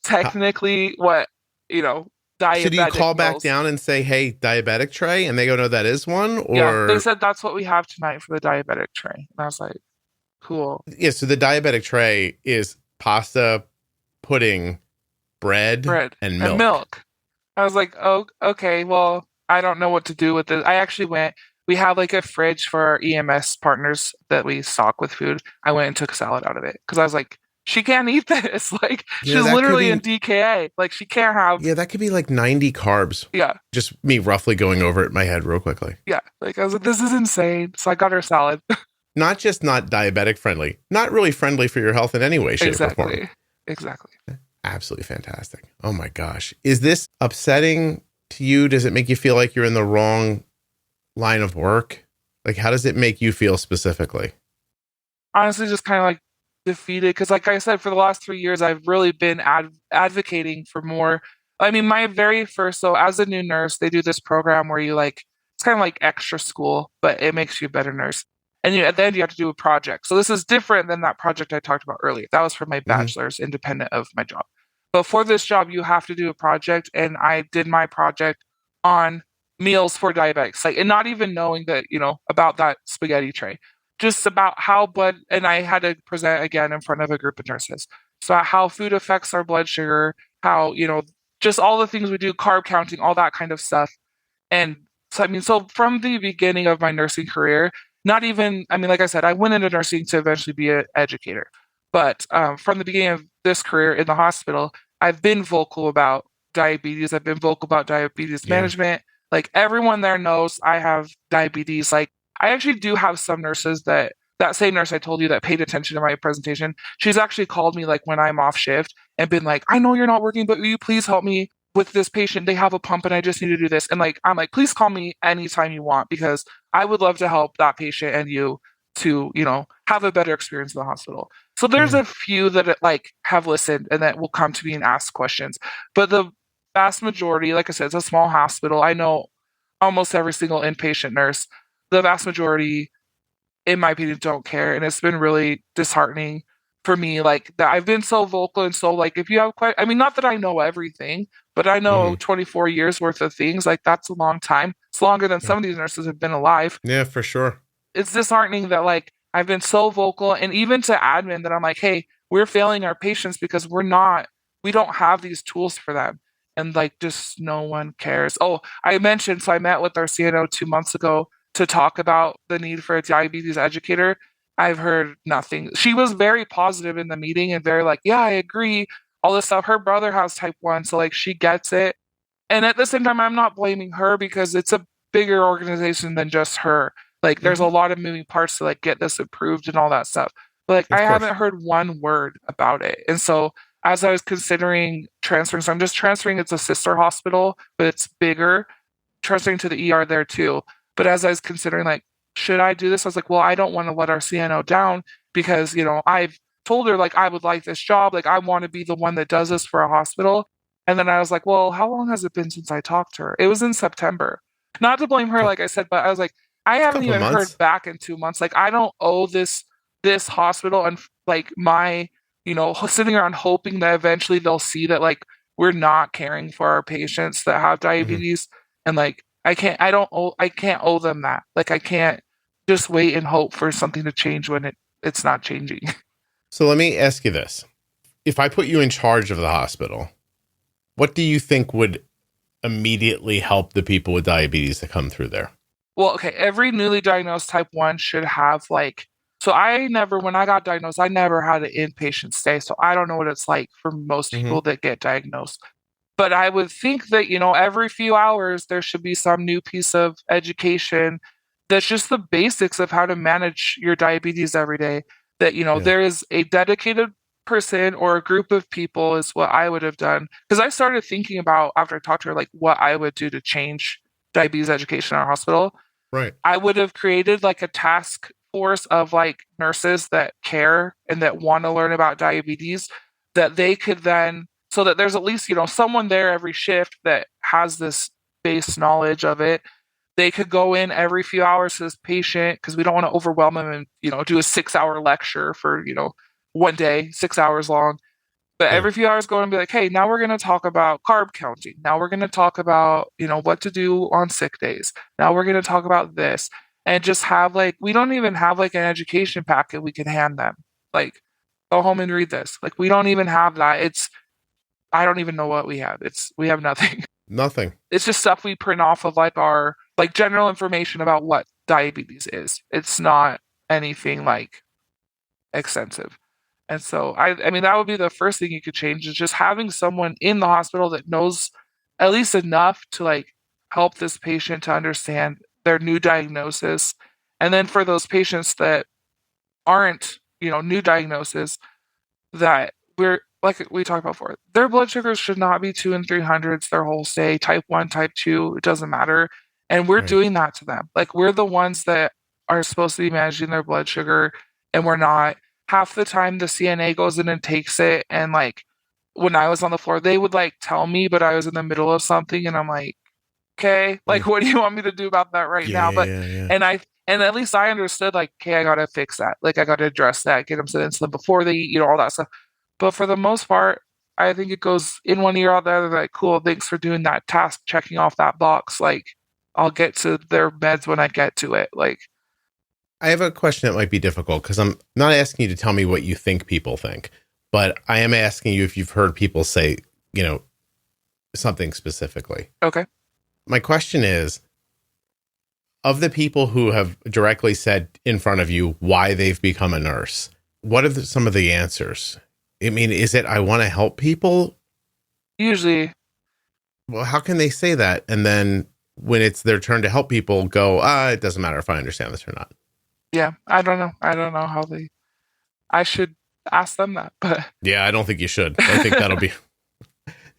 technically what, diabetic. So do you call meals. back down and say, hey, diabetic tray? And they go, no, that is one? Or yeah, they said that's what we have tonight for the diabetic tray. And I was like, cool. Yeah, so the diabetic tray is pasta, pudding, bread and milk. I was like, oh, okay, well, I don't know what to do with this. I actually we have like a fridge for our EMS partners that we stock with food. I went and took a salad out of it because I was like, she can't eat this. Like she's literally in DKA. Like she can't have. Yeah, that could be like 90 carbs. Yeah. Just me roughly going over it in my head real quickly. Yeah. Like I was like, this is insane. So I got her salad. Not just not diabetic friendly, not really friendly for your health in any way, shape, or form. Exactly. Absolutely fantastic. Oh my gosh. Is this upsetting to you? Does it make you feel like you're in the wrong line of work? Like, how does it make you feel specifically? Honestly, just kind of like defeated because, like I said, for the last 3 years, I've really been advocating for more. I mean, my very first, so as a new nurse, they do this program where you like, it's kind of like extra school, but it makes you a better nurse. And at the end, you have to do a project. So this is different than that project I talked about earlier. That was for my bachelor's, independent of my job. But for this job, you have to do a project, and I did my project on meals for diabetics, like, and not even knowing that, about that spaghetti tray, just about how blood, and I had to present again in front of a group of nurses. So how food affects our blood sugar, how, just all the things we do, carb counting, all that kind of stuff. And so, I mean, so from the beginning of my nursing career, not even, I mean, like I said, I went into nursing to eventually be an educator. But from the beginning of this career in the hospital, I've been vocal about diabetes. I've been vocal about diabetes management. Like everyone there knows I have diabetes. Like I actually do have some nurses that same nurse I told you that paid attention to my presentation. She's actually called me like when I'm off shift and been like, I know you're not working, but will you please help me with this patient? They have a pump and I just need to do this. And like, I'm like, please call me anytime you want because I would love to help that patient and you to, have a better experience in the hospital. So there's a few that like have listened and that will come to me and ask questions. But the vast majority, like I said, it's a small hospital. I know almost every single inpatient nurse. The vast majority, in my opinion, don't care. And it's been really disheartening for me. Like that I've been so vocal and so like if you have I mean, not that I know everything, but I know 24 years worth of things. Like that's a long time. It's longer than some of these nurses have been alive. Yeah, for sure. It's disheartening that like I've been so vocal and even to admin that I'm like, hey, we're failing our patients because we don't have these tools for them. And like just no one cares. Oh, I mentioned, so I met with our CNO 2 months ago to talk about the need for a diabetes educator. I've heard nothing. She was very positive in the meeting and very like, yeah, I agree. All this stuff. Her brother has type 1, so like she gets it. And at the same time, I'm not blaming her because it's a bigger organization than just her. Like there's a lot of moving parts to like get this approved and all that stuff. But like I haven't heard one word about it. And so as I was considering transferring, so I'm just transferring, it's a sister hospital, but it's bigger, transferring to the ER there too. But as I was considering like, should I do this? I was like, well, I don't want to let our CNO down because, I've told her like I would like this job. Like I want to be the one that does this for a hospital. And then I was like, well, how long has it been since I talked to her? It was in September. Not to blame her, like I said, but I was like, I haven't even heard back in 2 months. Like I don't owe this hospital and like my, sitting around hoping that eventually they'll see that like we're not caring for our patients that have diabetes. And like I can't owe them that. Like I can't just wait and hope for something to change when it's not changing. So let me ask you this. If I put you in charge of the hospital, what do you think would immediately help the people with diabetes that come through there? Well, okay, every newly diagnosed type 1 should have like, so when I got diagnosed, I never had an inpatient stay. So I don't know what it's like for most people that get diagnosed. But I would think that, every few hours there should be some new piece of education that's just the basics of how to manage your diabetes every day. That, there is a dedicated person or a group of people is what I would have done. Because I started thinking about, after I talked to her, like what I would do to change diabetes education in our hospital. Right. I would have created like a task force of like nurses that care and that want to learn about diabetes that they could then, so that there's at least, someone there every shift that has this base knowledge of it. They could go in every few hours to this patient because we don't want to overwhelm them and, do a 6-hour lecture for, one day, 6 hours long. But every few hours go and be like, hey, now we're going to talk about carb counting. Now we're going to talk about, what to do on sick days. Now we're going to talk about this. And just have like, we don't even have like an education packet we can hand them. Like, go home and read this. Like, we don't even have that. I don't even know what we have. We have nothing. Nothing. It's just stuff we print off of like our, like general information about what diabetes is. It's not anything like extensive. And so, I mean, that would be the first thing you could change is just having someone in the hospital that knows at least enough to like help this patient to understand their new diagnosis. And then for those patients that aren't, new diagnosis, that like we talked about before, their blood sugars should not be 2 and 300s their whole stay. Type 1, type 2, it doesn't matter. And we're doing that to them. Like, we're the ones that are supposed to be managing their blood sugar, and we're not. Half the time, the CNA goes in and takes it. And, like, when I was on the floor, they would, like, tell me, but I was in the middle of something, and I'm like, okay, like, what do you want me to do about that right now? But, and at least I understood, like, okay, I got to fix that. Like, I got to address that, get them some insulin before they eat, all that stuff. But for the most part, I think it goes in one ear out the other. Like, cool, thanks for doing that task, checking off that box. Like, I'll get to their meds when I get to it. Like, I have a question that might be difficult because I'm not asking you to tell me what you think people think, but I am asking you if you've heard people say, something specifically. Okay. My question is, of the people who have directly said in front of you why they've become a nurse, what are some of the answers? I mean, is it, I want to help people? Usually. Well, how can they say that? And then when it's their turn to help people, go, it doesn't matter if I understand this or not. Yeah, I don't know. I don't know how I should ask them that, but. Yeah, I don't think you should. I think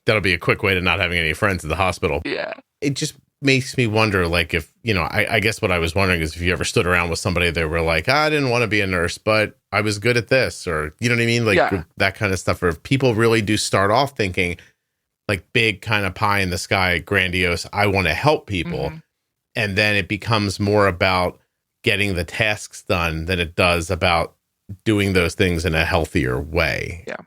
that'll be a quick way to not having any friends at the hospital. Yeah. It just makes me wonder, like, if, I guess what I was wondering is if you ever stood around with somebody that were like, I didn't want to be a nurse, but I was good at this, or, you know what I mean? Like, that kind of stuff. Or if people really do start off thinking, like, big kind of pie in the sky, grandiose, I want to help people. Mm-hmm. And then it becomes more about getting the tasks done than it does about doing those things in a healthier way. Yeah.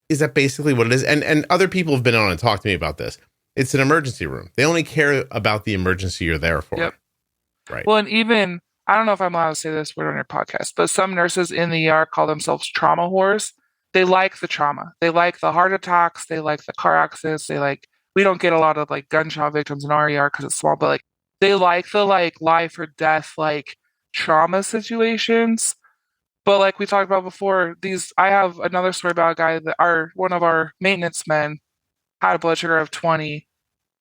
Is that basically what it is? And other people have been on and talked to me about this. It's an emergency room. They only care about the emergency you're there for. Yep. Right. Well, and even, I don't know if I'm allowed to say this word on your podcast, but some nurses in the ER call themselves trauma whores. They like the trauma. They like the heart attacks. They like the car accidents. We don't get a lot of like gunshot victims in our ER because it's small, but like they like the like life or death, like trauma situations. But like we talked about before, I have another story about a guy that one of our maintenance men had a blood sugar of 20.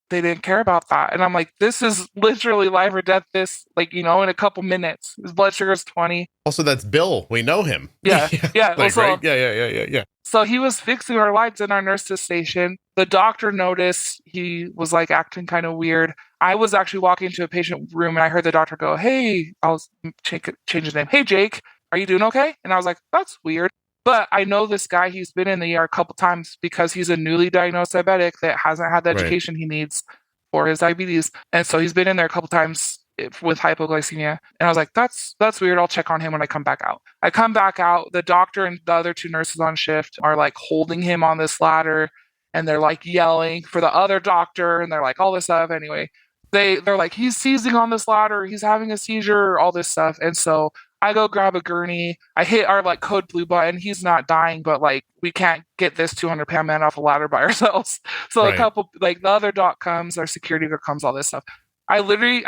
They didn't care about that. And I'm like, this is literally life or death. This, like, in a couple minutes, his blood sugar is 20. Also, that's Bill. We know him. Yeah. Yeah. Like, right? Yeah. So he was fixing our lights in our nurse's station. The doctor noticed he was like acting kind of weird. I was actually walking into a patient room and I heard the doctor go, hey, I'll change his name. Hey, Jake, are you doing okay? And I was like, that's weird. But I know this guy, he's been in the ER a couple times because he's a newly diagnosed diabetic that hasn't had the education he needs for his diabetes. And so he's been in there a couple times with hypoglycemia. And I was like, that's weird. I'll check on him when I come back out. I come back out. The doctor and the other two nurses on shift are like holding him on this ladder. And they're like yelling for the other doctor. And they're like all this stuff. Anyway, they're like, he's seizing on this ladder. He's having a seizure, all this stuff. And so I go grab a gurney. I hit our like code blue button. He's not dying, but like we can't get this 200-pound man off a ladder by ourselves. So a couple, like the other doc comes, our security guard comes, all this stuff. I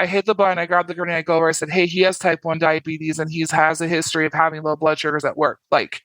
hit the button. I grab the gurney. I go over. I said, hey, he has type 1 diabetes and he has a history of having low blood sugars at work. Like,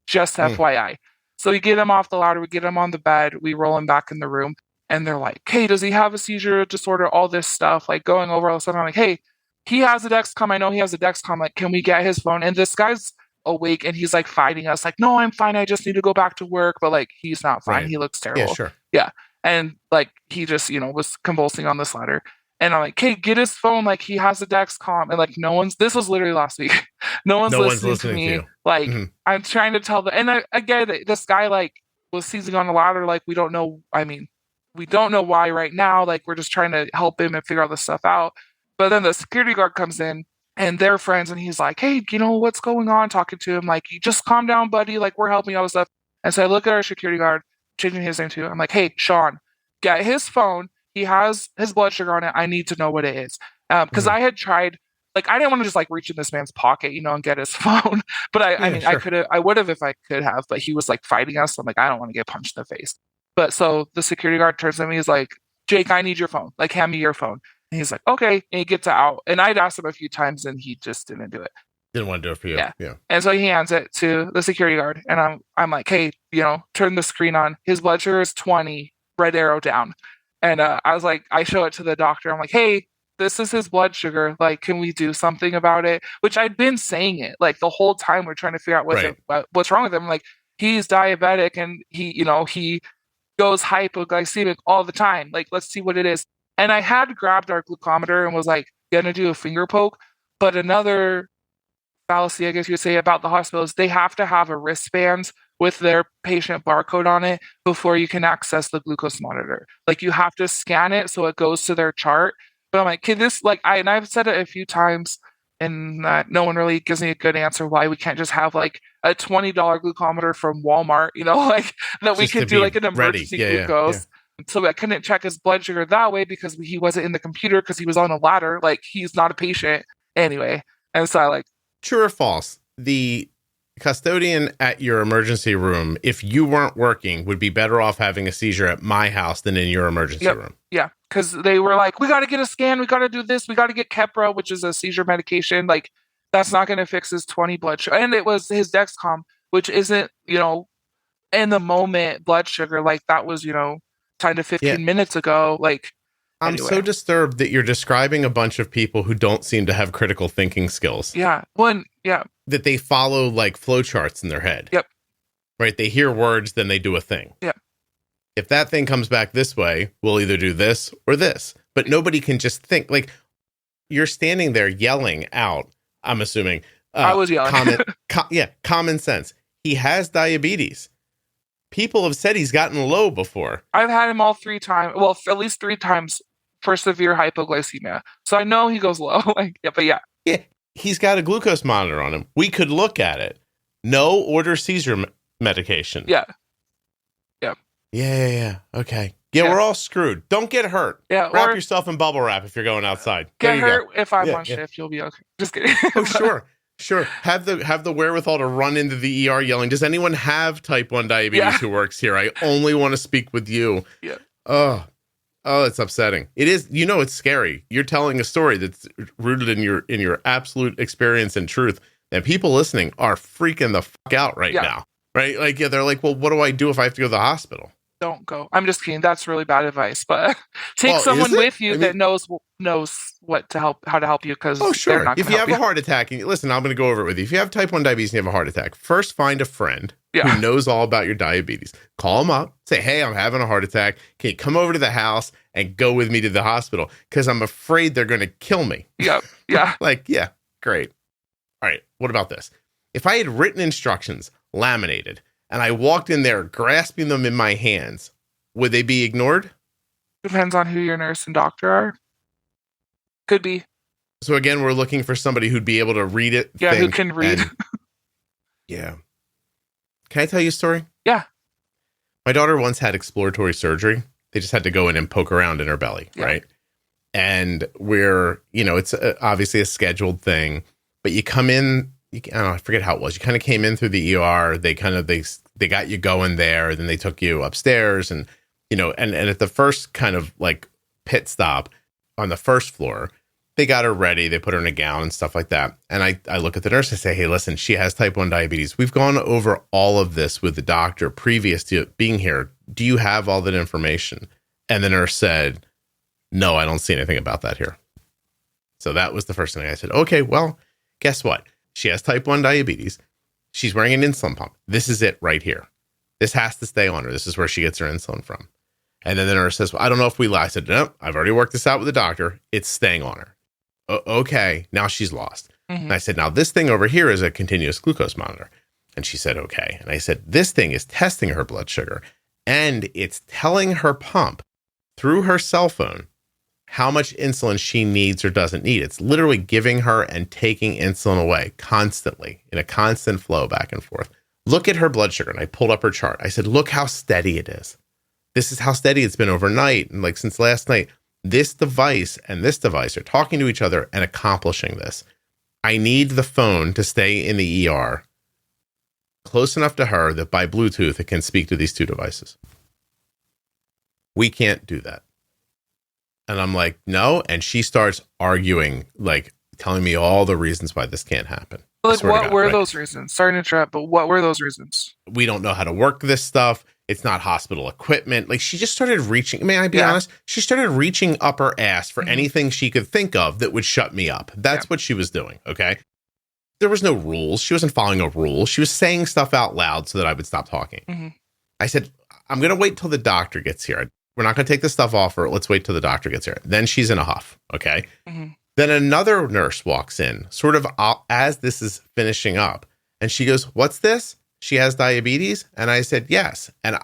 just FYI. So we get him off the ladder. We get him on the bed. We roll him back in the room. And they're like, hey, does he have a seizure disorder? All this stuff, like going over all this stuff. I'm like, hey, he has a Dexcom. I know he has a Dexcom. Like, can we get his phone? And this guy's awake and he's like fighting us. Like, no, I'm fine. I just need to go back to work. But like, he's not fine. He looks terrible. Yeah, sure. Yeah. And like, he just, was convulsing on this ladder. And I'm like, hey, get his phone. Like, he has a Dexcom. And like, this was literally last week. no one's listening to me. Like, I'm trying to tell and I get it. This guy like was seizing on the ladder. Like, we don't know. I mean, we don't know why right now. Like, we're just trying to help him and figure all this stuff out. But then the security guard comes in and they're friends and he's like, hey, what's going on? Talking to him, like, you just calm down, buddy. Like, we're helping you, all this stuff. And so I look at our security guard, changing his name too. I'm like, hey, Sean, get his phone. He has his blood sugar on it. I need to know what it is. Because I had tried, like, I didn't want to just like reach in this man's pocket, and get his phone. But I would have if I could have, but he was like fighting us. So I'm like, I don't want to get punched in the face. But so the security guard turns to me, he's like, Jake, I need your phone. Like, hand me your phone. And he's like, okay. And he gets it out. And I'd asked him a few times and he just didn't do it. Didn't want to do it for you. Yeah. And so he hands it to the security guard. And I'm like, hey, turn the screen on. His blood sugar is 20, red arrow down. And I was like, I show it to the doctor. I'm like, hey, this is his blood sugar. Like, can we do something about it? Which I'd been saying it like the whole time we're trying to figure out what's wrong with him. I'm like, he's diabetic and he goes hypoglycemic all the time. Like, let's see what it is. And I had grabbed our glucometer and was like gonna do a finger poke, but another fallacy, I guess you would say, about the hospitals, they have to have a wristband with their patient barcode on it before you can access the glucose monitor. Like, you have to scan it so it goes to their chart. But I'm like, can this, like, I've said it a few times, and no one really gives me a good answer why we can't just have like a $20 glucometer from Walmart, like that we Just could to do be like an emergency glucose. So I couldn't check his blood sugar that way because he wasn't in the computer because he was on a ladder. Like, he's not a patient anyway. And so I like. True or false? The custodian at your emergency room, if you weren't working, would be better off having a seizure at my house than in your emergency room. Yeah, because they were like, we got to get a scan, we got to do this, we got to get Keppra, which is a seizure medication. Like, that's not going to fix his 20 blood sugar. And it was his Dexcom, which isn't, in the moment blood sugar. Like, that was, 10 to 15 minutes ago. Like, I'm so disturbed that you're describing a bunch of people who don't seem to have critical thinking skills. Yeah. That they follow like flowcharts in their head. Yep. Right? They hear words, then they do a thing. Yeah. If that thing comes back this way, we'll either do this or this. But nobody can just think. Like, you're standing there yelling out, I'm assuming. I was yelling. Common sense. He has diabetes. People have said he's gotten low before. I've had him all 3 times. Well, at least 3 times for severe hypoglycemia. So I know he goes low. Yeah. He's got a glucose monitor on him. We could look at it. No, order seizure medication. Yeah. Okay. Yeah, we're all screwed. Don't get hurt. Yeah. Wrap yourself in bubble wrap if you're going outside. Get hurt if I'm on shift. You'll be okay. Just kidding. Oh, sure. Have the wherewithal to run into the ER yelling, does anyone have type 1 diabetes who works here? I only want to speak with you. Yeah. Oh, it's upsetting. It is, it's scary. You're telling a story that's rooted in your absolute experience and truth. And people listening are freaking the fuck out right now. Right? Like, they're like, well, what do I do if I have to go to the hospital? Don't go. I'm just kidding. That's really bad advice. But take someone with you that knows what to help, how to help you. Because sure. If you have a heart attack, and listen, I'm going to go over it with you. If you have type 1 diabetes and you have a heart attack, first find a friend who knows all about your diabetes. Call them up. Say, hey, I'm having a heart attack. Can you come over to the house and go with me to the hospital? Because I'm afraid they're going to kill me. Yeah. Great. All right. What about this? If I had written instructions, laminated, and I walked in there grasping them in my hands, would they be ignored? Depends on who your nurse and doctor are. Could be. So again, we're looking for somebody who'd be able to read it. Yeah, who can read. Can I tell you a story? Yeah. My daughter once had exploratory surgery. They just had to go in and poke around in her belly, right? And it's obviously a scheduled thing, but you come in, I forget how it was. You kind of came in through the ER. They got you going there. Then they took you upstairs and at the first kind of like pit stop on the first floor, they got her ready. They put her in a gown and stuff like that. And I look at the nurse and say, hey, listen, she has type 1 diabetes. We've gone over all of this with the doctor previous to being here. Do you have all that information? And the nurse said, no, I don't see anything about that here. So that was the first thing I said. Okay, well, guess what? She has type 1 diabetes. She's wearing an insulin pump. This is it right here. This has to stay on her. This is where she gets her insulin from. And then the nurse says, well, I don't know if we lie. I said, no, I've already worked this out with the doctor. It's staying on her. Okay. Now she's lost. Mm-hmm. And I said, now this thing over here is a continuous glucose monitor. And she said, okay. And I said, this thing is testing her blood sugar and it's telling her pump through her cell phone how much insulin she needs or doesn't need. It's literally giving her and taking insulin away constantly in a constant flow back and forth. Look at her blood sugar. And I pulled up her chart. I said, look how steady it is. This is how steady it's been overnight. And like since last night, this device and this device are talking to each other and accomplishing this. I need the phone to stay in the ER close enough to her that by Bluetooth, it can speak to these two devices. We can't do that. And I'm like, no. And she starts arguing, like telling me all the reasons why this can't happen. Like, what were those reasons? Sorry to interrupt, but what were those reasons? We don't know how to work this stuff. It's not hospital equipment. Like, she just started reaching, may I be honest? She started reaching up her ass for anything she could think of that would shut me up. That's what she was doing. Okay. there was no rules. She wasn't following a rule. She was saying stuff out loud so that I would stop talking. Mm-hmm. I said, I'm going to wait till the doctor gets here. We're not going to take the stuff off her. Let's wait till the doctor gets here. Then she's in a huff. Okay. Mm-hmm. Then another nurse walks in sort of as this is finishing up. And she goes, what's this? She has diabetes? And I said, yes. And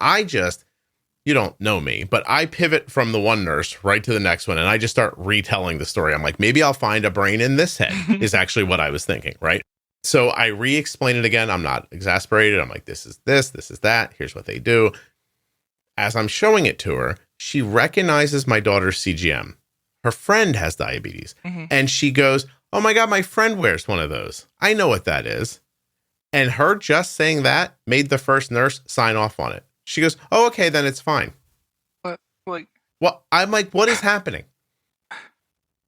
you don't know me, but I pivot from the one nurse right to the next one. And I just start retelling the story. I'm like, maybe I'll find a brain in this head is actually what I was thinking. Right. So I re-explain it again. I'm not exasperated. I'm like, this is that. Here's what they do. As I'm showing it to her, she recognizes my daughter's CGM. Her friend has diabetes. Mm-hmm. And she goes, oh my God, my friend wears one of those. I know what that is. And her just saying that made the first nurse sign off on it. She goes, oh, okay, then it's fine. But like, well, I'm like, what is happening?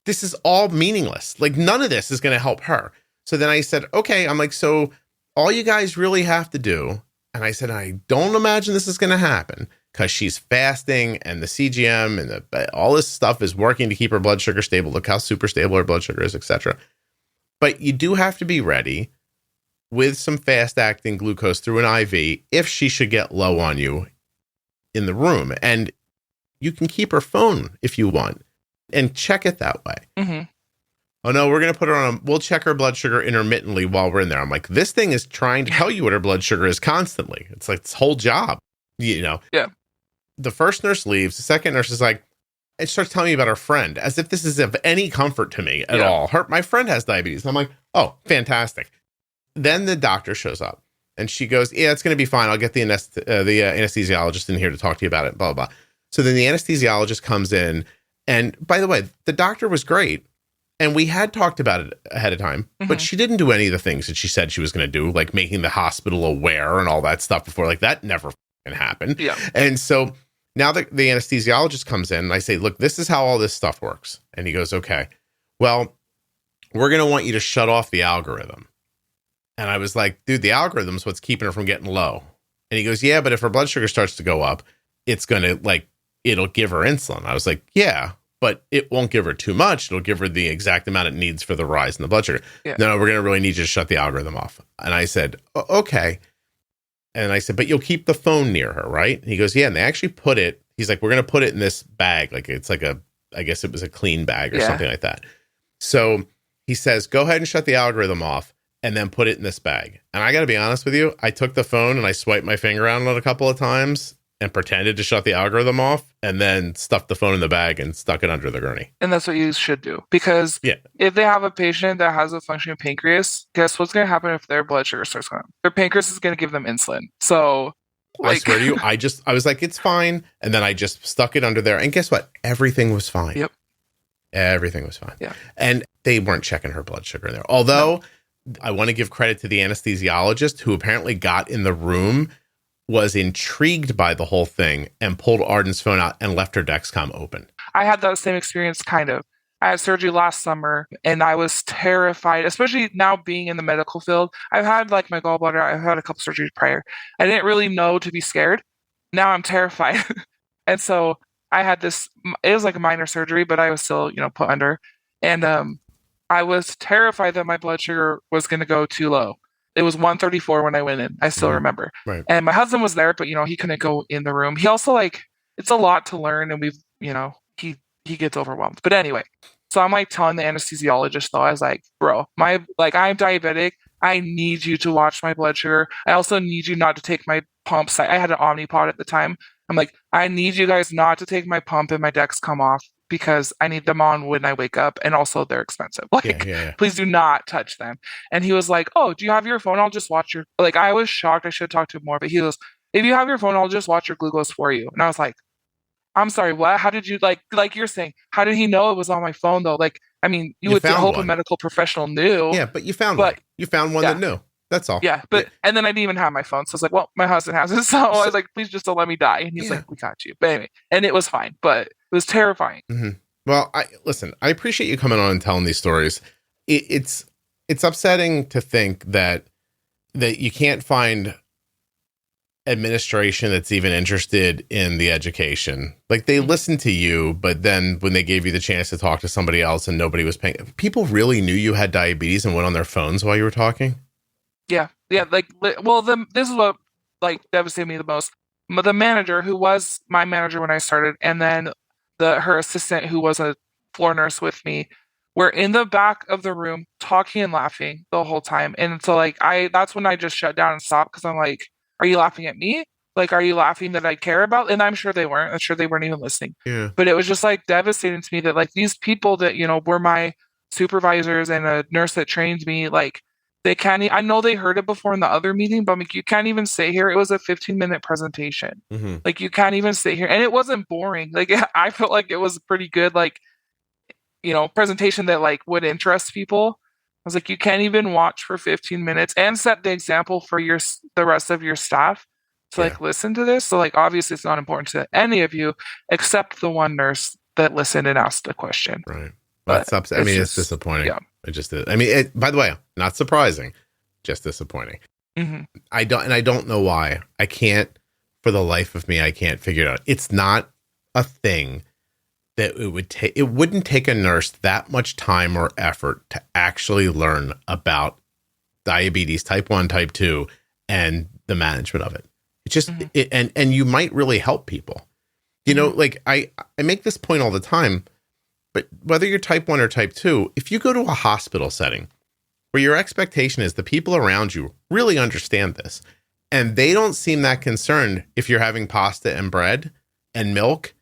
This is all meaningless. Like, none of this is going to help her. So then I said, okay, I'm like, so all you guys really have to do, and I said, I don't imagine this is going to happen because she's fasting and the CGM and all this stuff is working to keep her blood sugar stable. Look how super stable her blood sugar is, etc. But you do have to be ready with some fast-acting glucose through an IV if she should get low on you in the room. And you can keep her phone if you want and check it that way. Mm-hmm. Oh, no, we're going to put her on we'll check her blood sugar intermittently while we're in there. I'm like, this thing is trying to tell you what her blood sugar is constantly. It's like its whole job, you know? Yeah. The first nurse leaves. The second nurse is like, and starts telling me about her friend as if this is of any comfort to me at all. My friend has diabetes. I'm like, oh, fantastic. Then the doctor shows up and she goes, yeah, it's going to be fine. I'll get the anesthesiologist in here to talk to you about it, blah, blah, blah. So then the anesthesiologist comes in. And by the way, the doctor was great. And we had talked about it ahead of time, but she didn't do any of the things that she said she was going to do, like making the hospital aware and all that stuff before. Like, that never happened. Yeah. And so now the anesthesiologist comes in and I say, look, this is how all this stuff works. And he goes, okay, well, we're going to want you to shut off the algorithm. And I was like, dude, the algorithm's what's keeping her from getting low. And he goes, yeah, but if her blood sugar starts to go up, it's going to it'll give her insulin. I was like, yeah, but it won't give her too much. It'll give her the exact amount it needs for the rise in the blood sugar. Yeah. No, we're going to really need you to shut the algorithm off. And I said, okay. And I said, but you'll keep the phone near her, right? And he goes, yeah. And they actually he's like, we're going to put it in this bag. Like, it's like I guess it was a clean bag or something like that. So he says, go ahead and shut the algorithm off and then put it in this bag. And I got to be honest with you, I took the phone and I swiped my finger on it a couple of times and pretended to shut the algorithm off and then stuffed the phone in the bag and stuck it under the gurney. And that's what you should do. Because if they have a patient that has a functioning pancreas, guess what's going to happen if their blood sugar starts going up? Their pancreas is going to give them insulin. So I swear to you, I was like, it's fine. And then I just stuck it under there. And guess what? Everything was fine. Yep. Everything was fine. Yeah. And they weren't checking her blood sugar in there. Although I want to give credit to the anesthesiologist who apparently got in the room, was intrigued by the whole thing and pulled Arden's phone out and left her Dexcom open. I had that same experience, kind of. I had surgery last summer and I was terrified, especially now being in the medical field. I've had my gallbladder, I've had a couple surgeries prior. I didn't really know to be scared. Now I'm terrified. And so I had it was like a minor surgery, but I was still, put under. And I was terrified that my blood sugar was going to go too low. It was 134 when I went in. I still remember. Right. And my husband was there, but, he couldn't go in the room. He also, it's a lot to learn, and he gets overwhelmed. But anyway, so I'm, telling the anesthesiologist, though, I was like, bro, I'm diabetic. I need you to watch my blood sugar. I also need you not to take my pumps. I had an Omnipod at the time. I'm like, I need you guys not to take my pump and my Dexcom off because I need them on when I wake up, and also they're expensive. Please do not touch them. And he was like, oh, do you have your phone? I'll just watch your, I was shocked. I should have talked to him more, but he goes, if you have your phone, I'll just watch your glucose for you. And I was like, I'm sorry, what? How did you, like you're saying, how did he know it was on my phone though? You would hope a medical professional knew. Yeah, but you found one. You found one that knew. That's all. Yeah, and then I didn't even have my phone. So I was like, well, my husband has it. So I was like, please just don't let me die. And he's like, we got you. But anyway, and it was fine, but it was terrifying. Mm-hmm. Well, I appreciate you coming on and telling these stories. It's upsetting to think that you can't find administration that's even interested in the education. Like they listened to you, but then when they gave you the chance to talk to somebody else and nobody was paying, people really knew you had diabetes and went on their phones while you were talking? Yeah. Like, well, this is what like devastated me the most. The manager, who was my manager when I started, and then her assistant, who was a floor nurse with me, were in the back of the room talking and laughing the whole time. And so like that's when I just shut down and stopped, because I'm like, are you laughing at me? Like, are you laughing that I care about? And I'm sure they weren't. I'm sure they weren't even listening. Yeah. But it was just like devastating to me that like these people that, were my supervisors and a nurse that trained me, like they can't, I know they heard it before in the other meeting, but I'm like, you can't even sit here. It was a 15-minute presentation. Mm-hmm. Like you can't even sit here. And it wasn't boring. Like I felt like it was pretty good, like, presentation that like would interest people. I was like, you can't even watch for 15 minutes and set the example for the rest of your staff to like listen to this. So like, obviously it's not important to any of you except the one nurse that listened and asked a question. Right. That's I mean, it's disappointing. Yeah. It just is. I mean, by the way, not surprising, just disappointing. Mm-hmm. I don't know why. I can't, for the life of me, I can't figure it out. It's not a thing that it wouldn't take a nurse that much time or effort to actually learn about diabetes, type 1, type 2, and the management of it. It's just, and you might really help people. Like I make this point all the time, but whether you're type 1 or type 2, if you go to a hospital setting where your expectation is the people around you really understand this, and they don't seem that concerned if you're having pasta and bread and milk,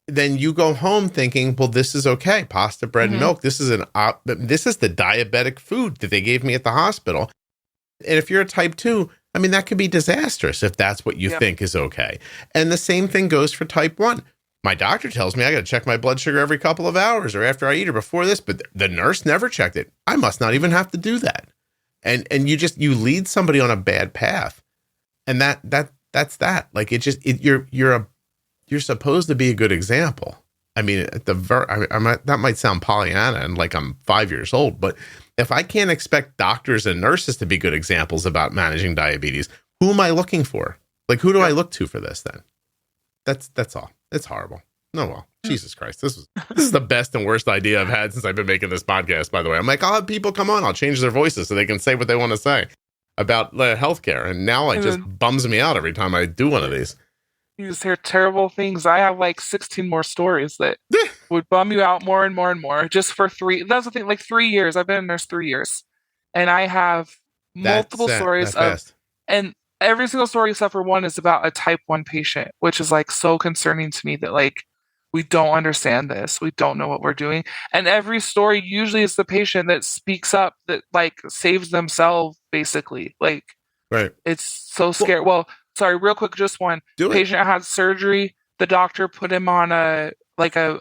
then you go home thinking, well, this is okay. Pasta, bread, and milk. This is this is the diabetic food that they gave me at the hospital. And if you're a type 2, I mean, that could be disastrous if that's what you think is okay. And the same thing goes for type 1. My doctor tells me I got to check my blood sugar every couple of hours or after I eat or before this, but the nurse never checked it. I must not even have to do that. And you lead somebody on a bad path. And that's that. Like you're supposed to be a good example. I mean, that might sound Pollyanna and like I'm 5 years old, but if I can't expect doctors and nurses to be good examples about managing diabetes, who am I looking for? Like, who do I look to for this then? That's all. It's horrible. No, well, Jesus Christ. This is the best and worst idea I've had since I've been making this podcast, by the way. I'm like, I'll have people come on. I'll change their voices so they can say what they want to say about healthcare. And now it just bums me out every time I do one of these. You just hear terrible things. I have like 16 more stories that would bum you out more and more and more just for 3. That's the thing, like 3 years. I've been a nurse 3 years. And I have multiple stories and every single story except for one is about a type 1 patient, which is like so concerning to me that like we don't understand this. We don't know what we're doing. And every story usually is the patient that speaks up, that like saves themselves basically. Like, right. It's so scary. Well, sorry, real quick, just one. Patient had surgery. The doctor put him on a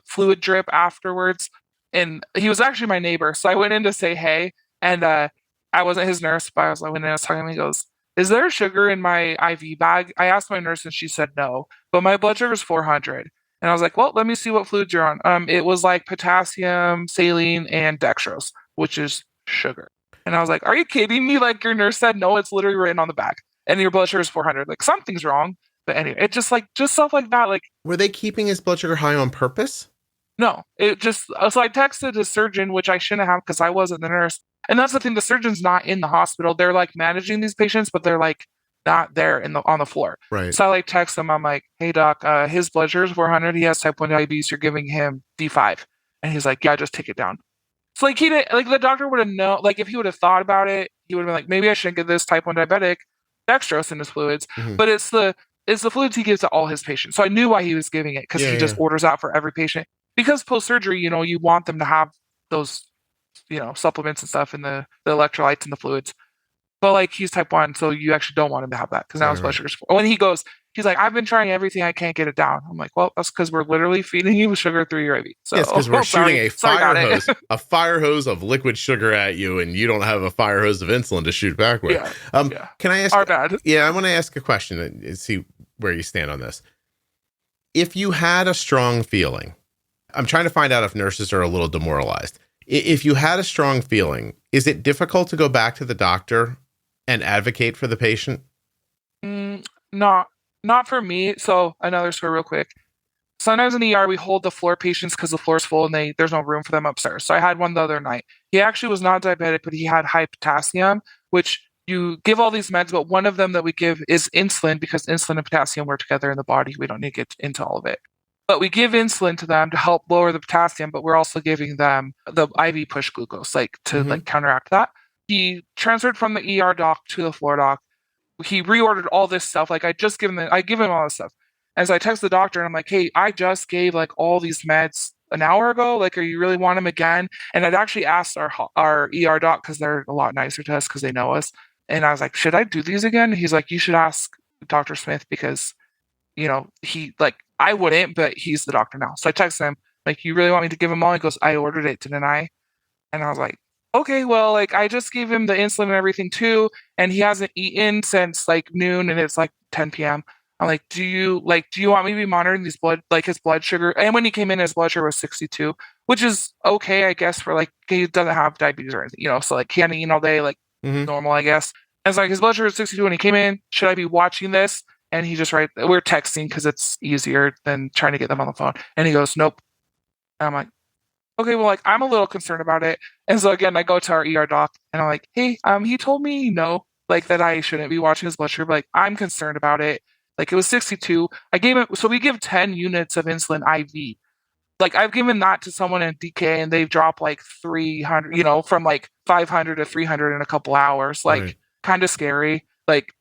fluid drip afterwards. And he was actually my neighbor. So I went in to say hey. And I wasn't his nurse, but I went in and I was talking to him. He goes, is there sugar in my IV bag? I asked my nurse and she said no. But my blood sugar is 400. And I was like, well, let me see what fluids you're on. It was like potassium, saline, and dextrose, which is sugar. And I was like, are you kidding me? Like your nurse said no, it's literally written on the back. And your blood sugar is 400. Like something's wrong. But anyway, it just stuff like that. Like, were they keeping his blood sugar high on purpose? No, it just, so I texted the surgeon, which I shouldn't have because I wasn't the nurse. And that's the thing. The surgeon's not in the hospital. They're like managing these patients, but they're like not there on the floor. Right. So I like text him. I'm like, hey doc, his blood sugar is 400. He has type 1 diabetes. You're giving him D5. And he's like, yeah, just take it down. So like the doctor would have known, like if he would have thought about it, he would have been like, maybe I shouldn't give this type 1 diabetic dextrose in his fluids. Mm-hmm. But it's the fluids he gives to all his patients. So I knew why he was giving it because he just orders out for every patient. Because post-surgery, you want them to have those, supplements and stuff in the electrolytes and the fluids. But like he's type 1, so you actually don't want him to have that because now his blood sugar's 4. When he's like, I've been trying everything, I can't get it down. I'm like, well, that's because we're literally feeding you with sugar through your IV. So, yes, because we're shooting a fire hose of liquid sugar at you, and you don't have a fire hose of insulin to shoot back with. Can I ask? Our bad. Yeah, I want to ask a question and see where you stand on this. If you had a strong feeling, I'm trying to find out if nurses are a little demoralized. If you had a strong feeling, is it difficult to go back to the doctor and advocate for the patient? not not for me. So another story real quick. Sometimes in the ER we hold the floor patients because the floor's full and there's no room for them upstairs. So I had one the other night. He actually was not diabetic, but he had high potassium, which you give all these meds, but one of them that we give is insulin because insulin and potassium work together in the body. We don't need to get into all of it. But we give insulin to them to help lower the potassium, but we're also giving them the IV push glucose, like to like counteract that. He transferred from the ER doc to the floor doc. He reordered all this stuff. Like I give him all this stuff. And so I text the doctor and I'm like, hey, I just gave like all these meds an hour ago. Like, are you really want them again? And I'd actually asked our ER doc because they're a lot nicer to us because they know us. And I was like, should I do these again? He's like, you should ask Dr. Smith because, he like, I wouldn't, but he's the doctor now. So I text him, like, you really want me to give him all? He goes, I ordered it, didn't I? And I was like, okay, well, like, I just gave him the insulin and everything too. And he hasn't eaten since like noon and it's like 10 p.m. I'm like, do you want me to be monitoring his blood sugar? And when he came in, his blood sugar was 62, which is okay, I guess, for like, he doesn't have diabetes or anything, so like he hadn't eaten all day, like normal, I guess. And it's like his blood sugar was 62 when he came in. Should I be watching this? And he just we're texting because it's easier than trying to get them on the phone. And he goes, nope. And I'm like, okay, well, like, I'm a little concerned about it. And so again, I go to our ER doc and I'm like, hey, he told me no, like that I shouldn't be watching his blood sugar, but like, I'm concerned about it. Like it was 62. I gave him, so we give 10 units of insulin IV. Like I've given that to someone in DK and they've dropped like 300, from like 500 to 300 in a couple hours. Like kind of scary. Like,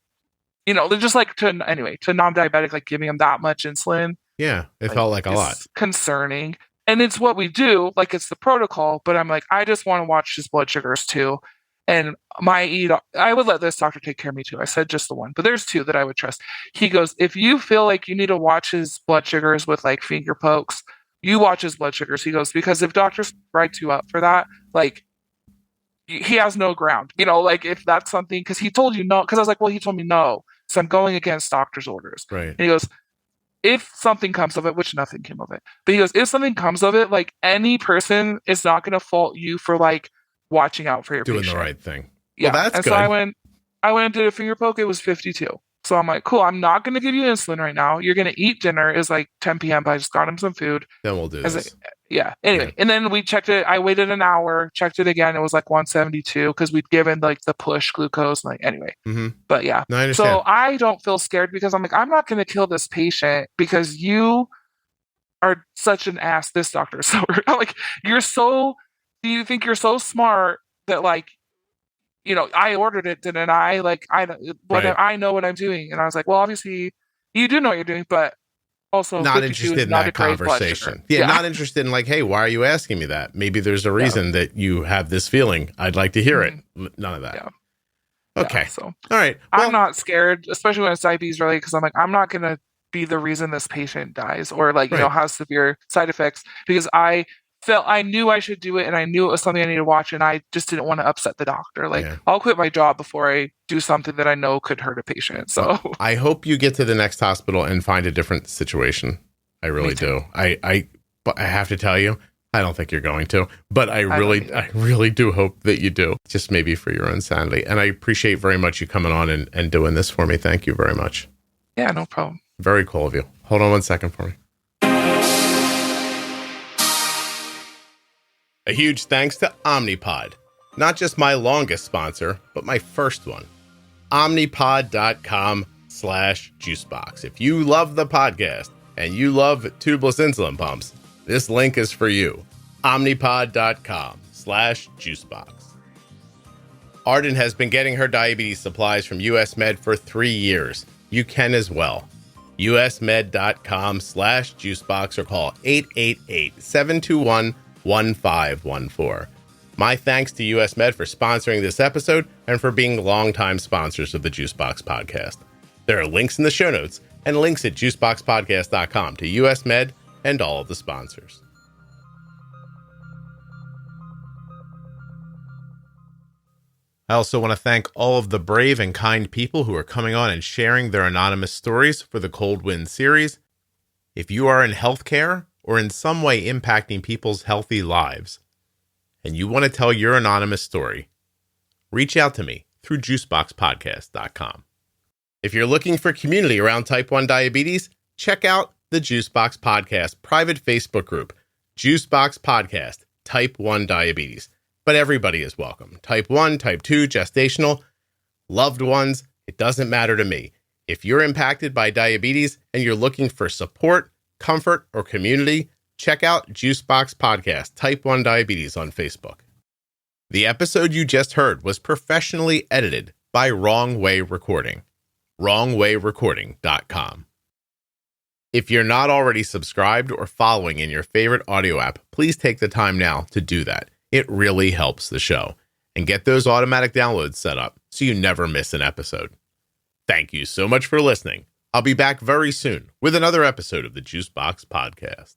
they're just like to non-diabetic, like giving them that much insulin. Yeah, it felt like a lot. Concerning. And it's what we do, like it's the protocol, but I'm like, I just want to watch his blood sugars too. And I would let this doctor take care of me too. I said just the one, but there's two that I would trust. He goes, if you feel like you need to watch his blood sugars with like finger pokes, you watch his blood sugars. He goes, because if doctors write you up for that, like he has no ground, like if that's something, because he told you no, because I was like, well, he told me no. So I'm going against doctor's orders. Right. And he goes, if something comes of it, which nothing came of it, but he goes, if something comes of it, like any person is not going to fault you for like watching out for your doing patient. The right thing. Yeah. Well, that's and good. So I went and did a finger poke. It was 52. So I'm like, cool, I'm not going to give you insulin right now. You're going to eat dinner. It's like 10 p.m., but I just got him some food. Then we'll do this. Anyway. And then we checked it. I waited an hour, checked it again. It was like 172 because we'd given like the push glucose. But yeah. No, I understand. So I don't feel scared because I'm like, I'm not going to kill this patient because you are such an ass, this doctor. So like, do you think you're so smart that like, I ordered it, didn't I? Like, I know what I'm doing. And I was like, well, obviously you do know what you're doing, but also not interested in that conversation. Yeah, not interested in like, hey, why are you asking me that? Maybe there's a reason that you have this feeling. I'd like to hear it. None of that. Yeah. Okay. Yeah, so all right. Well, I'm not scared, especially when it's diabetes related, because I'm like, I'm not going to be the reason this patient dies or like, has severe side effects because I knew I should do it and I knew it was something I needed to watch and I just didn't want to upset the doctor. Like I'll quit my job before I do something that I know could hurt a patient. So well, I hope you get to the next hospital and find a different situation. I really do. But I have to tell you, I don't think you're going to, but I really do hope that you do, just maybe for your own sanity. And I appreciate very much you coming on and doing this for me. Thank you very much. Yeah, no problem. Very cool of you. Hold on one second for me. A huge thanks to Omnipod, not just my longest sponsor, but my first one. Omnipod.com/juicebox. If you love the podcast and you love tubeless insulin pumps, this link is for you. Omnipod.com/juicebox. Arden has been getting her diabetes supplies from US Med for 3 years. You can as well. usmed.com/juicebox or call 888-721-1514. My thanks to US Med for sponsoring this episode and for being longtime sponsors of the Juicebox Podcast. There are links in the show notes and links at juiceboxpodcast.com to US Med and all of the sponsors. I also want to thank all of the brave and kind people who are coming on and sharing their anonymous stories for the Cold Wind series. If you are in healthcare or in some way impacting people's healthy lives, and you want to tell your anonymous story, reach out to me through juiceboxpodcast.com. If you're looking for community around type 1 diabetes, check out the Juicebox Podcast private Facebook group. Juicebox Podcast, type 1 diabetes. But everybody is welcome. Type 1, type 2, gestational, loved ones, it doesn't matter to me. If you're impacted by diabetes and you're looking for support, comfort, or community, check out Juicebox Podcast, type 1 diabetes on Facebook. The episode you just heard was professionally edited by Wrong Way Recording. WrongWayRecording.com. If you're not already subscribed or following in your favorite audio app, please take the time now to do that. It really helps the show. And get those automatic downloads set up so you never miss an episode. Thank you so much for listening. I'll be back very soon with another episode of the Juicebox Podcast.